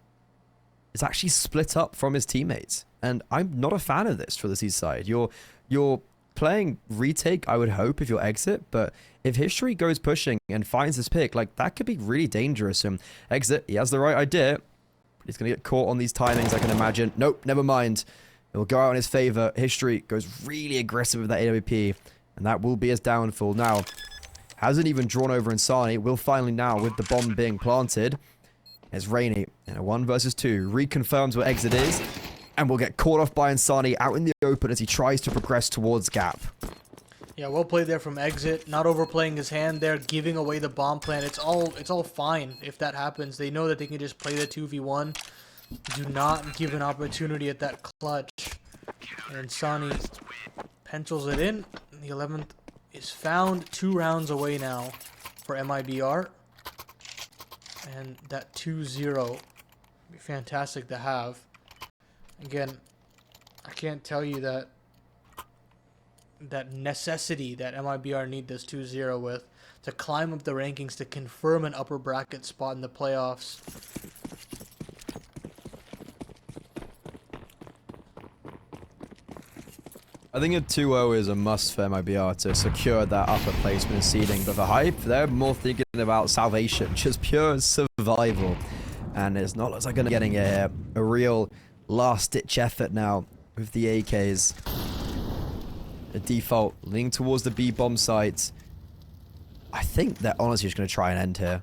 It's actually split up from his teammates. And I'm not a fan of this for the C side. You're playing retake, I would hope, if you're Exit, but if History goes pushing and finds this pick, like, that could be really dangerous. And Exit, he has the right idea, but he's going to get caught on these timings, I can imagine. Nope, never mind. It will go out in his favor. History goes really aggressive with that AWP, and that will be his downfall. Now, hasn't even drawn over Insani. Will finally now, with the bomb being planted. It's Rainy in a 1 versus 2. Reconfirms where Exit is. And will get caught off by Insani out in the open as he tries to progress towards Gap. Yeah, well played there from Exit. Not overplaying his hand there, giving away the bomb plan. It's all fine if that happens. They know that they can just play the 2v1. Do not give an opportunity at that clutch. And Insani pencils it in. The 11th is found 2 rounds away now for MIBR. And that 2-0 would be fantastic to have. Again, I can't tell you that necessity that MIBR need this 2-0 with to climb up the rankings to confirm an upper bracket spot in the playoffs. I think a 2-0 is a must for MIBR to secure that upper placement in seeding, but for Hype, they're more thinking about salvation, just pure survival. And it's not looks like they're getting a real last-ditch effort now with the AKs. The default leaning towards the B bomb site. I think they're honestly just going to try and end here.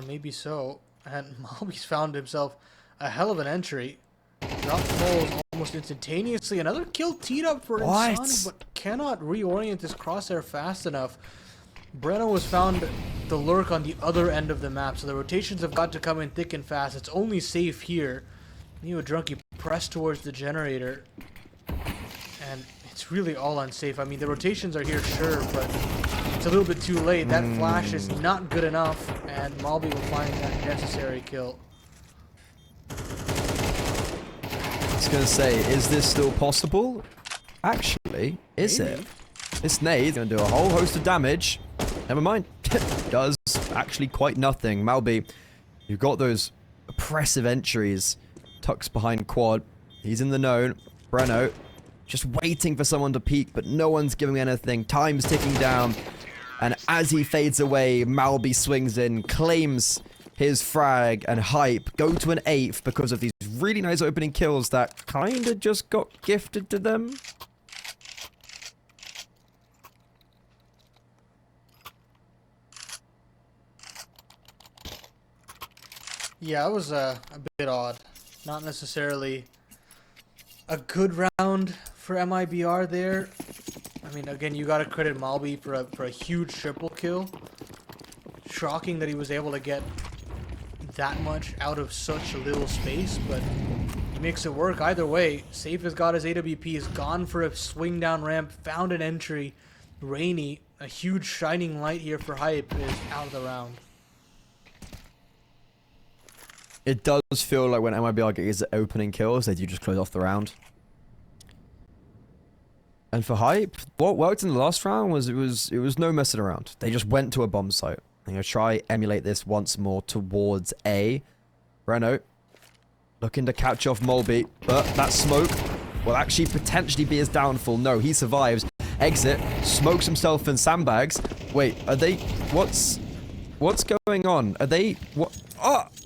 Maybe so. And Malby's found himself a hell of an entry. Drop falls almost instantaneously. Another kill teed up for Insani, but cannot reorient his crosshair fast enough. Breno has found the lurk on the other end of the map, so the rotations have got to come in thick and fast. It's only safe here. Neo Drunky pressed towards the generator, and it's really all unsafe. I mean, the rotations are here, sure, but it's a little bit too late. That flash is not good enough, and Malby will find that necessary kill. I was going to say, is this still possible? Actually, is it? This nade's going to do a whole host of damage. Never mind. Does actually quite nothing. Malby, you've got those oppressive entries. Tucks behind quad. He's in the known. Breno just waiting for someone to peek, but no one's giving anything. Time's ticking down. And as he fades away, Malby swings in, claims his frag, and Hype go to an 8th because of these really nice opening kills that kind of just got gifted to them. Yeah, it was a bit odd. Not necessarily a good round for MIBR there. I mean, again, you gotta credit Malby for a huge triple kill. Shocking that he was able to get that much out of such a little space, but he makes it work either way. Safe has got his AWP, is gone for a swing down ramp, found an entry. Rainy, a huge shining light here for Hype, is out of the round. It does feel like when MIBR gets the opening kills, they do just close off the round. And for Hype, what worked in the last round was it was no messing around. They just went to a bomb site. I'm going to try emulate this once more towards A. Breno looking to catch off Malby, but that smoke will actually potentially be his downfall. No, he survives. Exit, smokes himself in sandbags. Wait, are they... What's going on? Are they... What?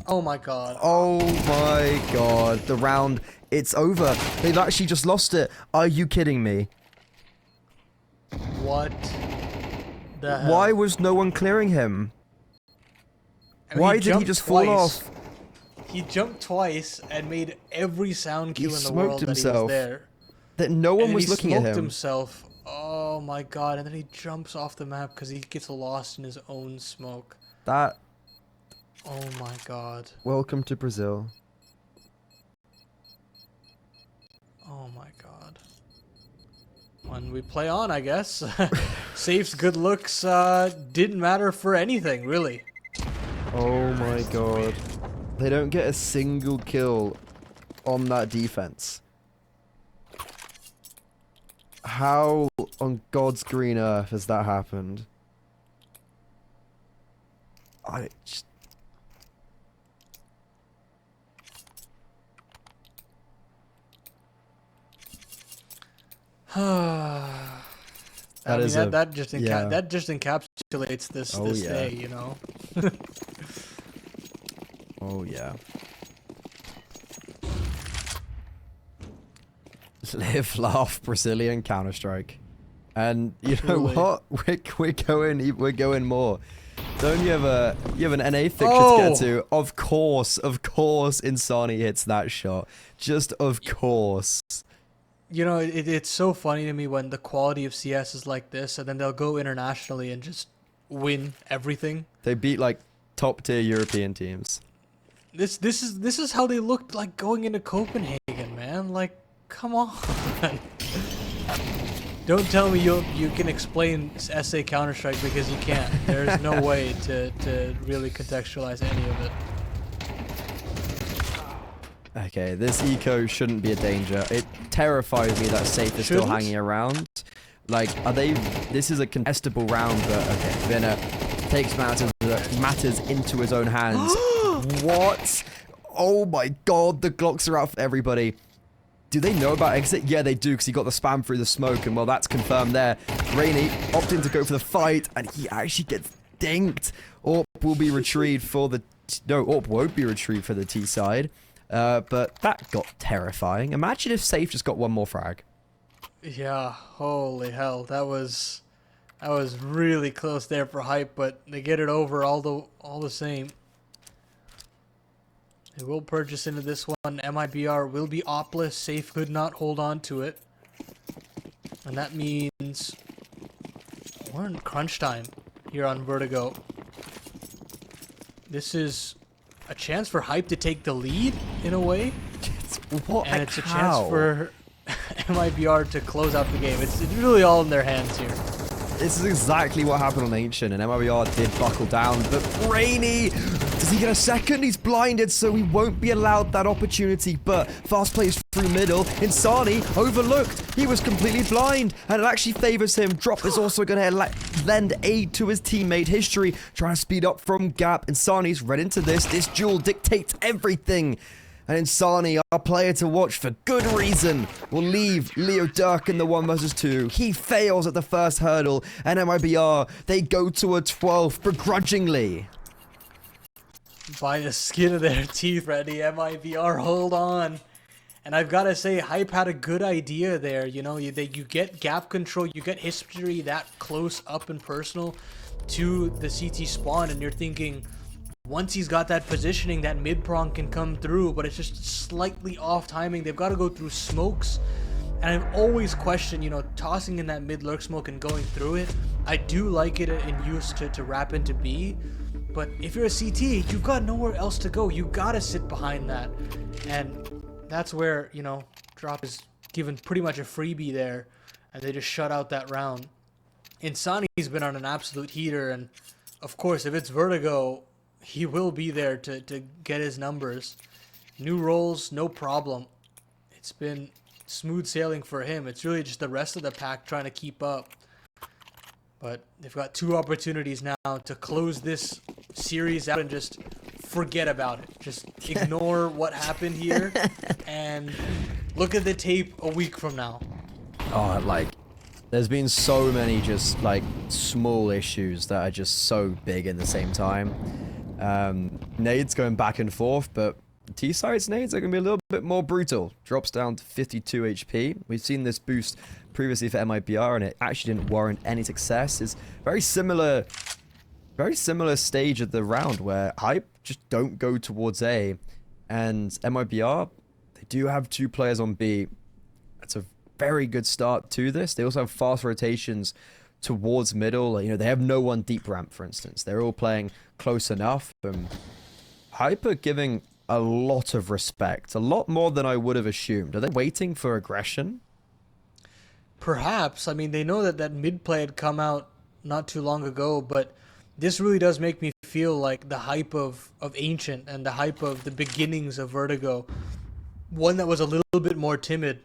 Oh my god. Oh my god. The round, it's over. They've actually just lost it. Are you kidding me? What the hell? Why was no one clearing him? I mean, why did he just fall off? He jumped twice and made every sound cue in the smoked world himself. that he was there. That no one And was he looking at smoked him. himself Oh my god, and then he jumps off the map because he gets lost in his own smoke. That. Oh my god. Welcome to Brazil. Oh my god. When we play on, I guess. Safe's good looks didn't matter for anything, really. Oh my god. They don't get a single kill on that defense. How on God's green earth has that happened? I just... I mean, is a... that just yeah. that just encapsulates this Oh, this yeah. day, you know. Oh yeah. Live, laugh, Brazilian Counter-Strike. And you know Truly. what? We're going more. Don't you have an NA fixture Oh! to get to? Of course, Insani hits that shot. Just of course. You know, it's so funny to me when the quality of CS is like this, and then they'll go internationally and just win everything. They beat like top tier European teams. This is how they looked like going into Copenhagen, man. Like, come on. Don't tell me you can explain SA Counter-Strike because you can't. There's no way to really contextualize any of it. Okay, this eco shouldn't be a danger. It terrifies me that Safe is still Shouldn't? hanging around. Like, are they... This is a contestable round, but okay. Vinna takes matters into his own hands. What? Oh my god, the Glocks are out for everybody. Do they know about exit? Yeah, they do, because he got the spam through the smoke, and well, that's confirmed there. Rainy opting to go for the fight, and he actually gets dinked. Orp will be retrieved for the... No, Orp won't be retrieved for the T side. But that got terrifying. Imagine if Safe just got one more frag. Yeah, holy hell, that was really close there for Hype, but they get it over all the same. They will purchase into this one. MIBR will be opless. Safe could not hold on to it, and that means we're in crunch time here on Vertigo. This is a chance for Hype to take the lead in a way, What? and it's a chance for MIBR to close out the game. It's really all in their hands here. This is exactly what happened on Ancient, and MIBR did buckle down, but Rainy, does he get a second? He's blinded, so he won't be allowed that opportunity, but fast plays through middle. Insani overlooked. He was completely blind, and it actually favors him. Drop is also going to lend aid to his teammate History, trying to speed up from Gap. Insani's read into this. This duel dictates everything. And Insani, our player to watch for good reason, will leave Leo Dirk in the 1 versus 2. He fails at the first hurdle, and MIBR, they go to a 12th begrudgingly. By the skin of their teeth, ready. MIBR, hold on. And I've got to say, Hype had a good idea there. You know, you get gap control, you get History that close up and personal to the CT spawn, and you're thinking, once he's got that positioning, that mid prong can come through, but it's just slightly off timing. They've got to go through smokes, and I've always questioned, you know, tossing in that mid lurk smoke and going through it. I do like it in use to wrap into B, but if you're a CT, you've got nowhere else to go. You got to sit behind that, and that's where, you know, Drop is given pretty much a freebie there, and they just shut out that round. Insani's been on an absolute heater, and of course, if it's Vertigo, he will be there to get his numbers. New roles, no problem. It's been smooth sailing for him. It's really just the rest of the pack trying to keep up. But they've got 2 opportunities now to close this series out and just forget about it. Just ignore what happened here and look at the tape a week from now. Oh, like, there's been so many just, like, small issues that are just so big at the same time. Nades going back and forth, but T-side's nades are going to be a little bit more brutal. Drops down to 52 HP. We've seen this boost previously for MIBR, and it actually didn't warrant any success. It's very similar stage of the round where Hype just don't go towards A, and MIBR, they do have 2 players on B. It's a very good start to this. They also have fast rotations towards middle. You know, they have no one deep ramp, for instance. They're all playing close enough. Hyper giving a lot of respect, a lot more than I would have assumed. Are they waiting for aggression? Perhaps. I mean, they know that that mid play had come out not too long ago, but this really does make me feel like the hype of Ancient and the hype of the beginnings of Vertigo. One that was a little bit more timid.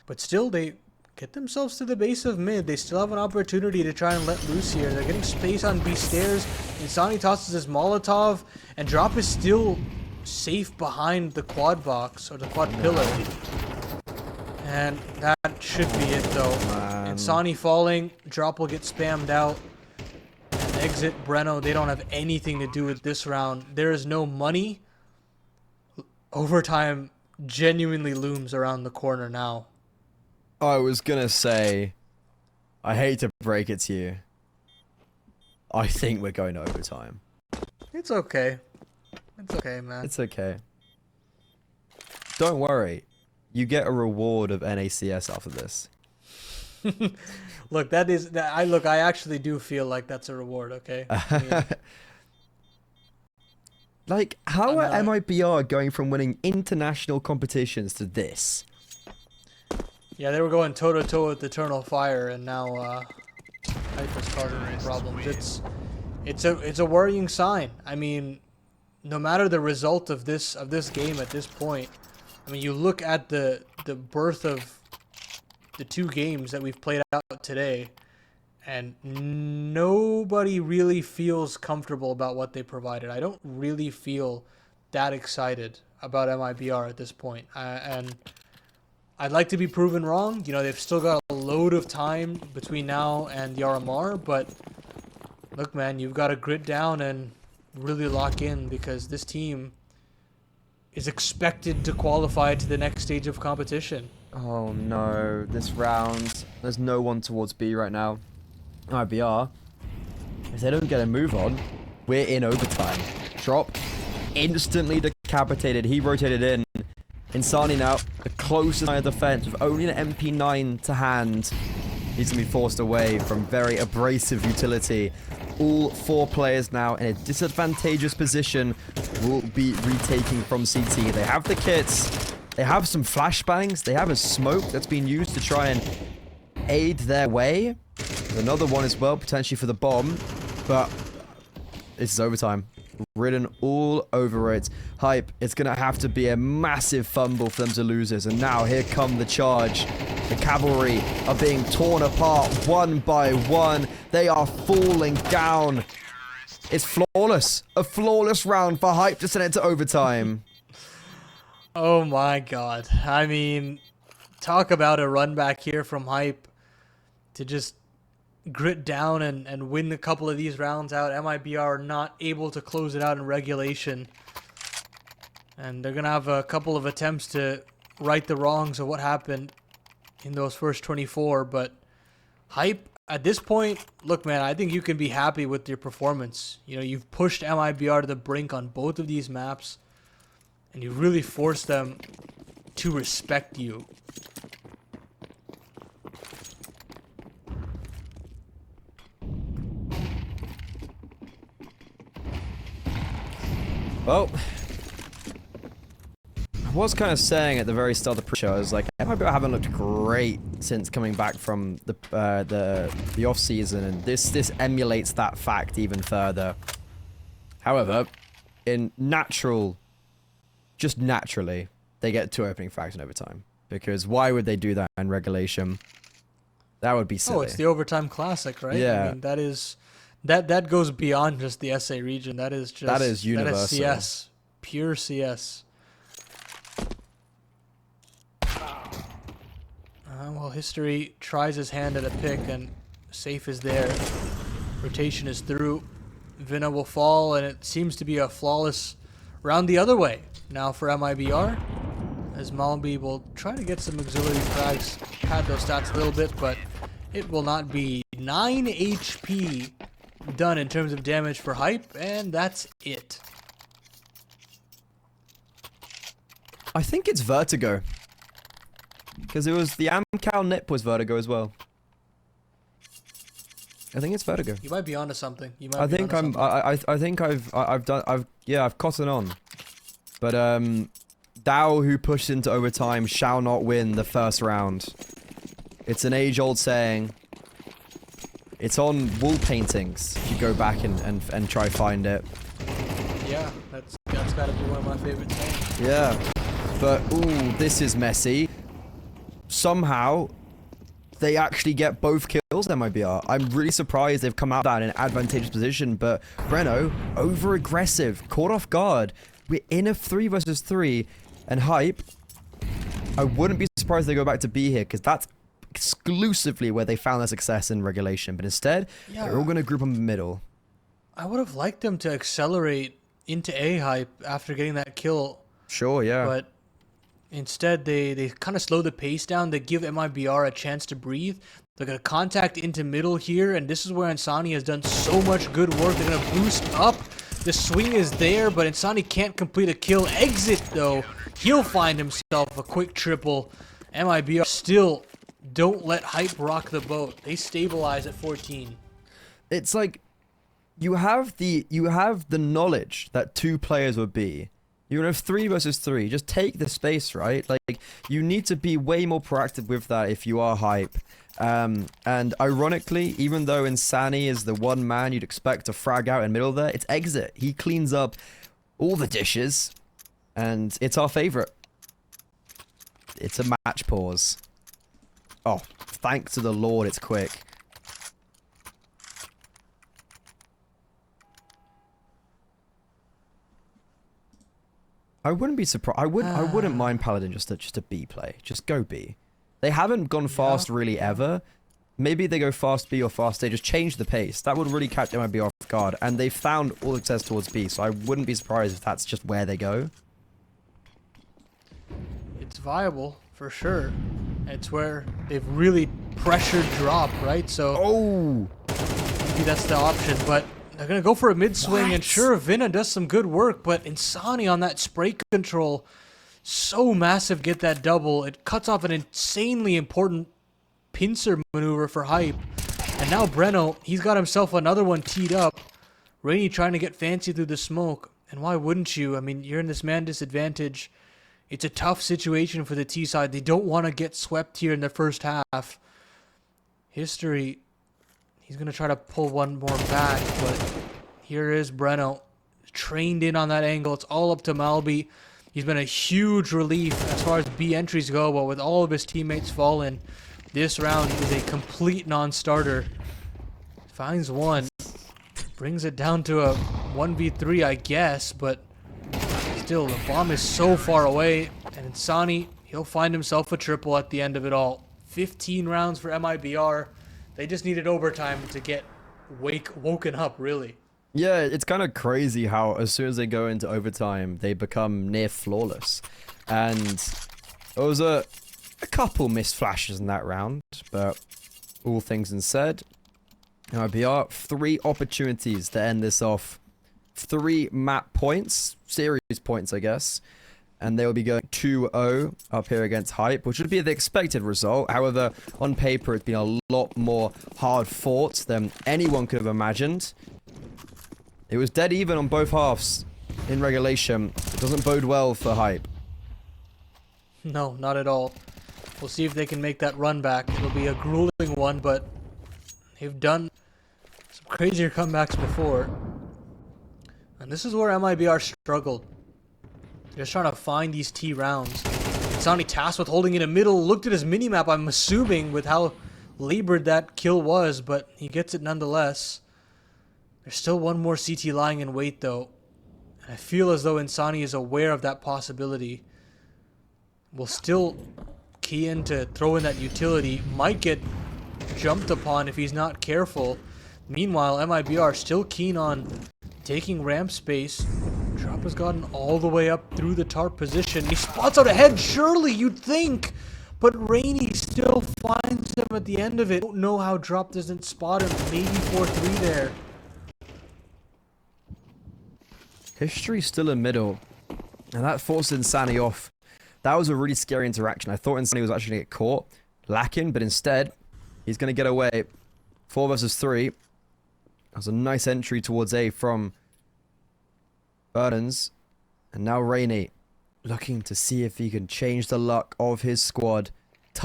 But still, they get themselves to the base of mid. They still have an opportunity to try and let loose here. They're getting space on B stairs. Insani tosses his Molotov, and Drop is still safe behind the quad box, or the quad pillar. And that should be it, though. Insani falling, Drop will get spammed out. And exit Breno, they don't have anything to do with this round. There is no money. Overtime genuinely looms around the corner now. I was gonna say, I hate to break it to you, I think we're going to overtime. It's okay. It's okay, man. It's okay. Don't worry. You get a reward of NACS after this. Look, I actually do feel like that's a reward, okay? I mean, like, how are MIBR going from winning international competitions to this? yeah, they were going toe-to-toe with Eternal Fire, and now Hyper's causing problems. It's a worrying sign. I mean, no matter the result of this game at this point, I mean, you look at the birth of the two games that we've played out today, and nobody really feels comfortable about what they provided. I don't really feel that excited about MIBR at this point. And I'd like to be proven wrong. You know, they've still got a load of time between now and the RMR, but look, man, you've got to grit down and really lock in, because this team is expected to qualify to the next stage of competition. Oh no, this round, there's no one towards B right now. IBR, if they don't get a move on, we're in overtime. Drop, instantly decapitated, he rotated in. Insani now, the closest line of defense with only an MP9 to hand. He's going to be forced away from very abrasive utility. All four players now in a disadvantageous position will be retaking from CT. They have the kits. They have some flashbangs. They have a smoke that's been used to try and aid their way. There's another one as well, potentially for the bomb. But this is overtime. Ridden all over it. Hype, it's going to have to be a massive fumble for them to lose this. And now here come the charge. The cavalry are being torn apart one by one. They are falling down. It's flawless. A flawless round for Hype to send it to overtime. Oh my god. I mean, talk about a run back here from Hype to just grit down and win a couple of these rounds out. MIBR are not able to close it out in regulation. And they're going to have a couple of attempts to right the wrongs of what happened in those first 24. But Hype, at this point, look, man, I think you can be happy with your performance. You know, you've pushed MIBR to the brink on both of these maps. And you really forced them to respect you. Well, I was kind of saying at the very start of the pre-show, I was like, MIBR haven't looked great since coming back from the off season, and this emulates that fact even further. However, just naturally, they get two opening frags in overtime, because why would they do that in regulation? That would be silly. Oh, it's the overtime classic, right? Yeah. I mean, that is that goes beyond just the SA region. That is universal. That is CS, pure CS. Well, History tries his hand at a pick, and safe is there. Rotation is through. Vina will fall, and it seems to be a flawless round the other way now for MIBR, as Malby will try to get some auxiliary frags, pad those stats a little bit, but it will not be. 9 HP done in terms of damage for Hype, and that's it. I think it's Vertigo. Because it was the Amcal Nip was Vertigo as well. I think it's Vertigo. You might be onto something. You might. I think I'm. I think I've done. I've cotton on. But Dow who pushed into overtime shall not win the first round. It's an age-old saying. It's on wall paintings. If you go back and try find it. Yeah, that's gotta be one of my favorite sayings. Yeah, but ooh, this is messy. Somehow, they actually get both kills. MIBR. I'm really surprised they've come out of that in an advantageous position. But Breno, over aggressive, caught off guard. We're in a 3 versus 3, and Hype. I wouldn't be surprised if they go back to B here because that's exclusively where they found their success in regulation. But instead, they're all going to group in the middle. I would have liked them to accelerate into A Hype after getting that kill. Sure, yeah. But instead, they kind of slow the pace down. They give MIBR a chance to breathe. They're going to contact into middle here, and this is where Insani has done so much good work. They're going to boost up. The swing is there, but Insani can't complete a kill. Exit, though. He'll find himself a quick triple. MIBR still don't let Hype rock the boat. They stabilize at 14. It's like you have the knowledge that 2 players would be. You're in a 3 versus 3. Just take the space, right? Like, you need to be way more proactive with that if you are Hype. And ironically, even though Insani is the one man you'd expect to frag out in middle there, it's Exit. He cleans up all the dishes, and it's our favorite. It's a match pause. Oh, thanks to the Lord, it's quick. I wouldn't be surprised. I wouldn't mind Paladin just a B play. Just go B. They haven't gone fast really ever. Maybe they go fast B or fast A. Just change the pace. That would really catch MIB off guard. And they found all success towards B, so I wouldn't be surprised if that's just where they go. It's viable for sure. It's where they've really pressured drop, right? So maybe that's the option, but they're going to go for a mid-swing, and sure, Vinna does some good work, but Insani on that spray control, so massive, get that double. It cuts off an insanely important pincer maneuver for Hype. And now Breno, he's got himself another one teed up. Rainy trying to get fancy through the smoke. And why wouldn't you? I mean, you're in this man disadvantage. It's a tough situation for the T side. They don't want to get swept here in the first half. History, he's going to try to pull one more back, but here is Breno. Trained in on that angle. It's all up to Malby. He's been a huge relief as far as B entries go, but with all of his teammates fallen, this round is a complete non-starter. Finds one. Brings it down to a 1v3, I guess, but still, the bomb is so far away, and Insani, he'll find himself a triple at the end of it all. 15 rounds for MIBR. They just needed overtime to get woken up, really. Yeah, it's kind of crazy how as soon as they go into overtime, they become near flawless. And there was a couple missed flashes in that round, but all things said, MIBR, 3 opportunities to end this off. 3 map points, series points, I guess. And they will be going 2-0 up here against Hype, which would be the expected result. However, on paper, it's been a lot more hard fought than anyone could have imagined. It was dead even on both halves in regulation. It doesn't bode well for Hype. No, not at all. We'll see if they can make that run back. It'll be a grueling one, but they've done some crazier comebacks before. And this is where MIBR struggled. Just trying to find these T rounds. Insani tasked with holding in the middle. Looked at his minimap, I'm assuming, with how labored that kill was, but he gets it nonetheless. There's still one more CT lying in wait, though. And I feel as though Insani is aware of that possibility. Will still key in to throw in that utility. Might get jumped upon if he's not careful. Meanwhile, MIBR still keen on taking ramp space. Drop has gotten all the way up through the tarp position. He spots out ahead, surely you'd think. But Rainy still finds him at the end of it. Don't know how Drop doesn't spot him. Maybe 4-3 there. History's still in middle. And that forced Insani off That was a really scary interaction. I thought Insani was actually going to get caught lacking, but instead, he's going to get away. 4 versus 3. That was a nice entry towards A from Burdens. And now Rainy looking to see if he can change the luck of his squad.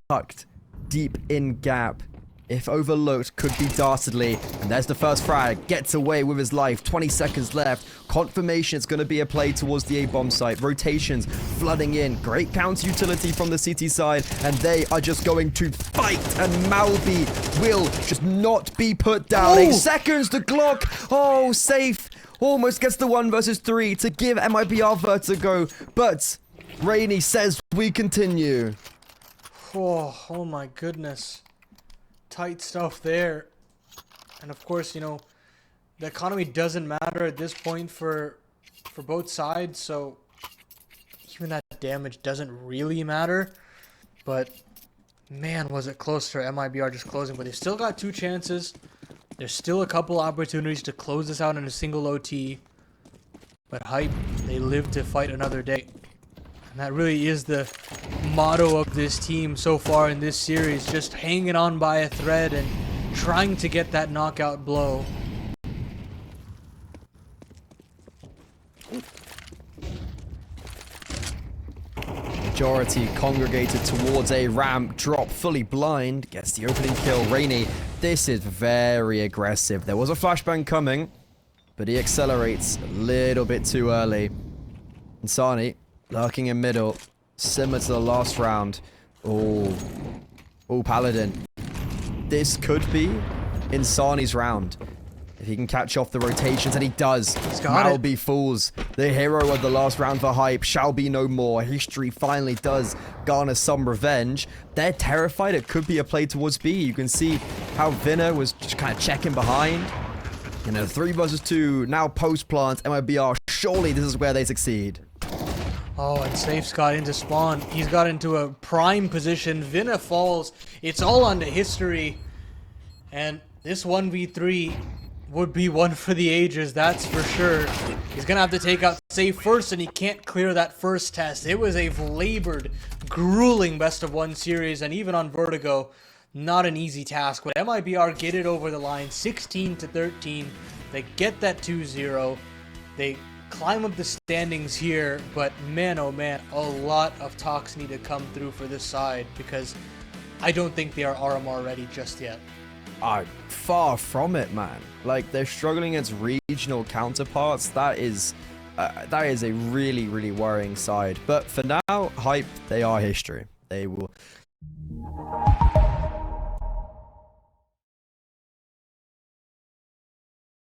Tucked deep in gap. If overlooked, could be dastardly. And there's the first frag. Gets away with his life. 20 seconds left. Confirmation it's going to be a play towards the A-bomb site. Rotations flooding in. Great counter utility from the CT side. And they are just going to fight. And Malby will just not be put down. 8 seconds. The Glock. Oh, safe. Almost gets the 1 versus 3 to give MIBR Vertigo. But Rainy says we continue. Oh my goodness. Tight stuff there. And of course, you know, the economy doesn't matter at this point for both sides, so even that damage doesn't really matter. But man, was it close for MIBR just closing. But they still got 2 chances. There's still a couple opportunities to close this out in a single OT. But Hype, they live to fight another day. And that really is the motto of this team so far in this series. Just hanging on by a thread and trying to get that knockout blow. Majority congregated towards a ramp. Drop fully blind. Gets the opening kill. Rainy. This is very aggressive. There was a flashbang coming, but he accelerates a little bit too early. Insani lurking in middle. Similar to the last round. Oh, Paladin. This could be Insani's round. If he can catch off the rotations, and he does. Malby falls. The hero of the last round for Hype shall be no more. History finally does garner some revenge. They're terrified. It could be a play towards B. You can see how Vinner was just kind of checking behind. You know, 3 versus 2. Now post-plant. MIBR. Surely this is where they succeed. Oh, and Safe's got into spawn. He's got into a prime position. Vinna falls. It's all onto history. And this 1v3 would be one for the ages, that's for sure. He's going to have to take out Safe first, and he can't clear that first test. It was a labored, grueling best-of-1 series, and even on Vertigo, not an easy task. But MIBR get it over the line, 16-13. They get that 2-0. They climb up the standings here, but man, oh man, a lot of talks need to come through for this side, because I don't think they are RMR ready just yet. Far from it, man. Like, they're struggling against regional counterparts. That is a really, really worrying side. But for now, Hype, they are history. They will...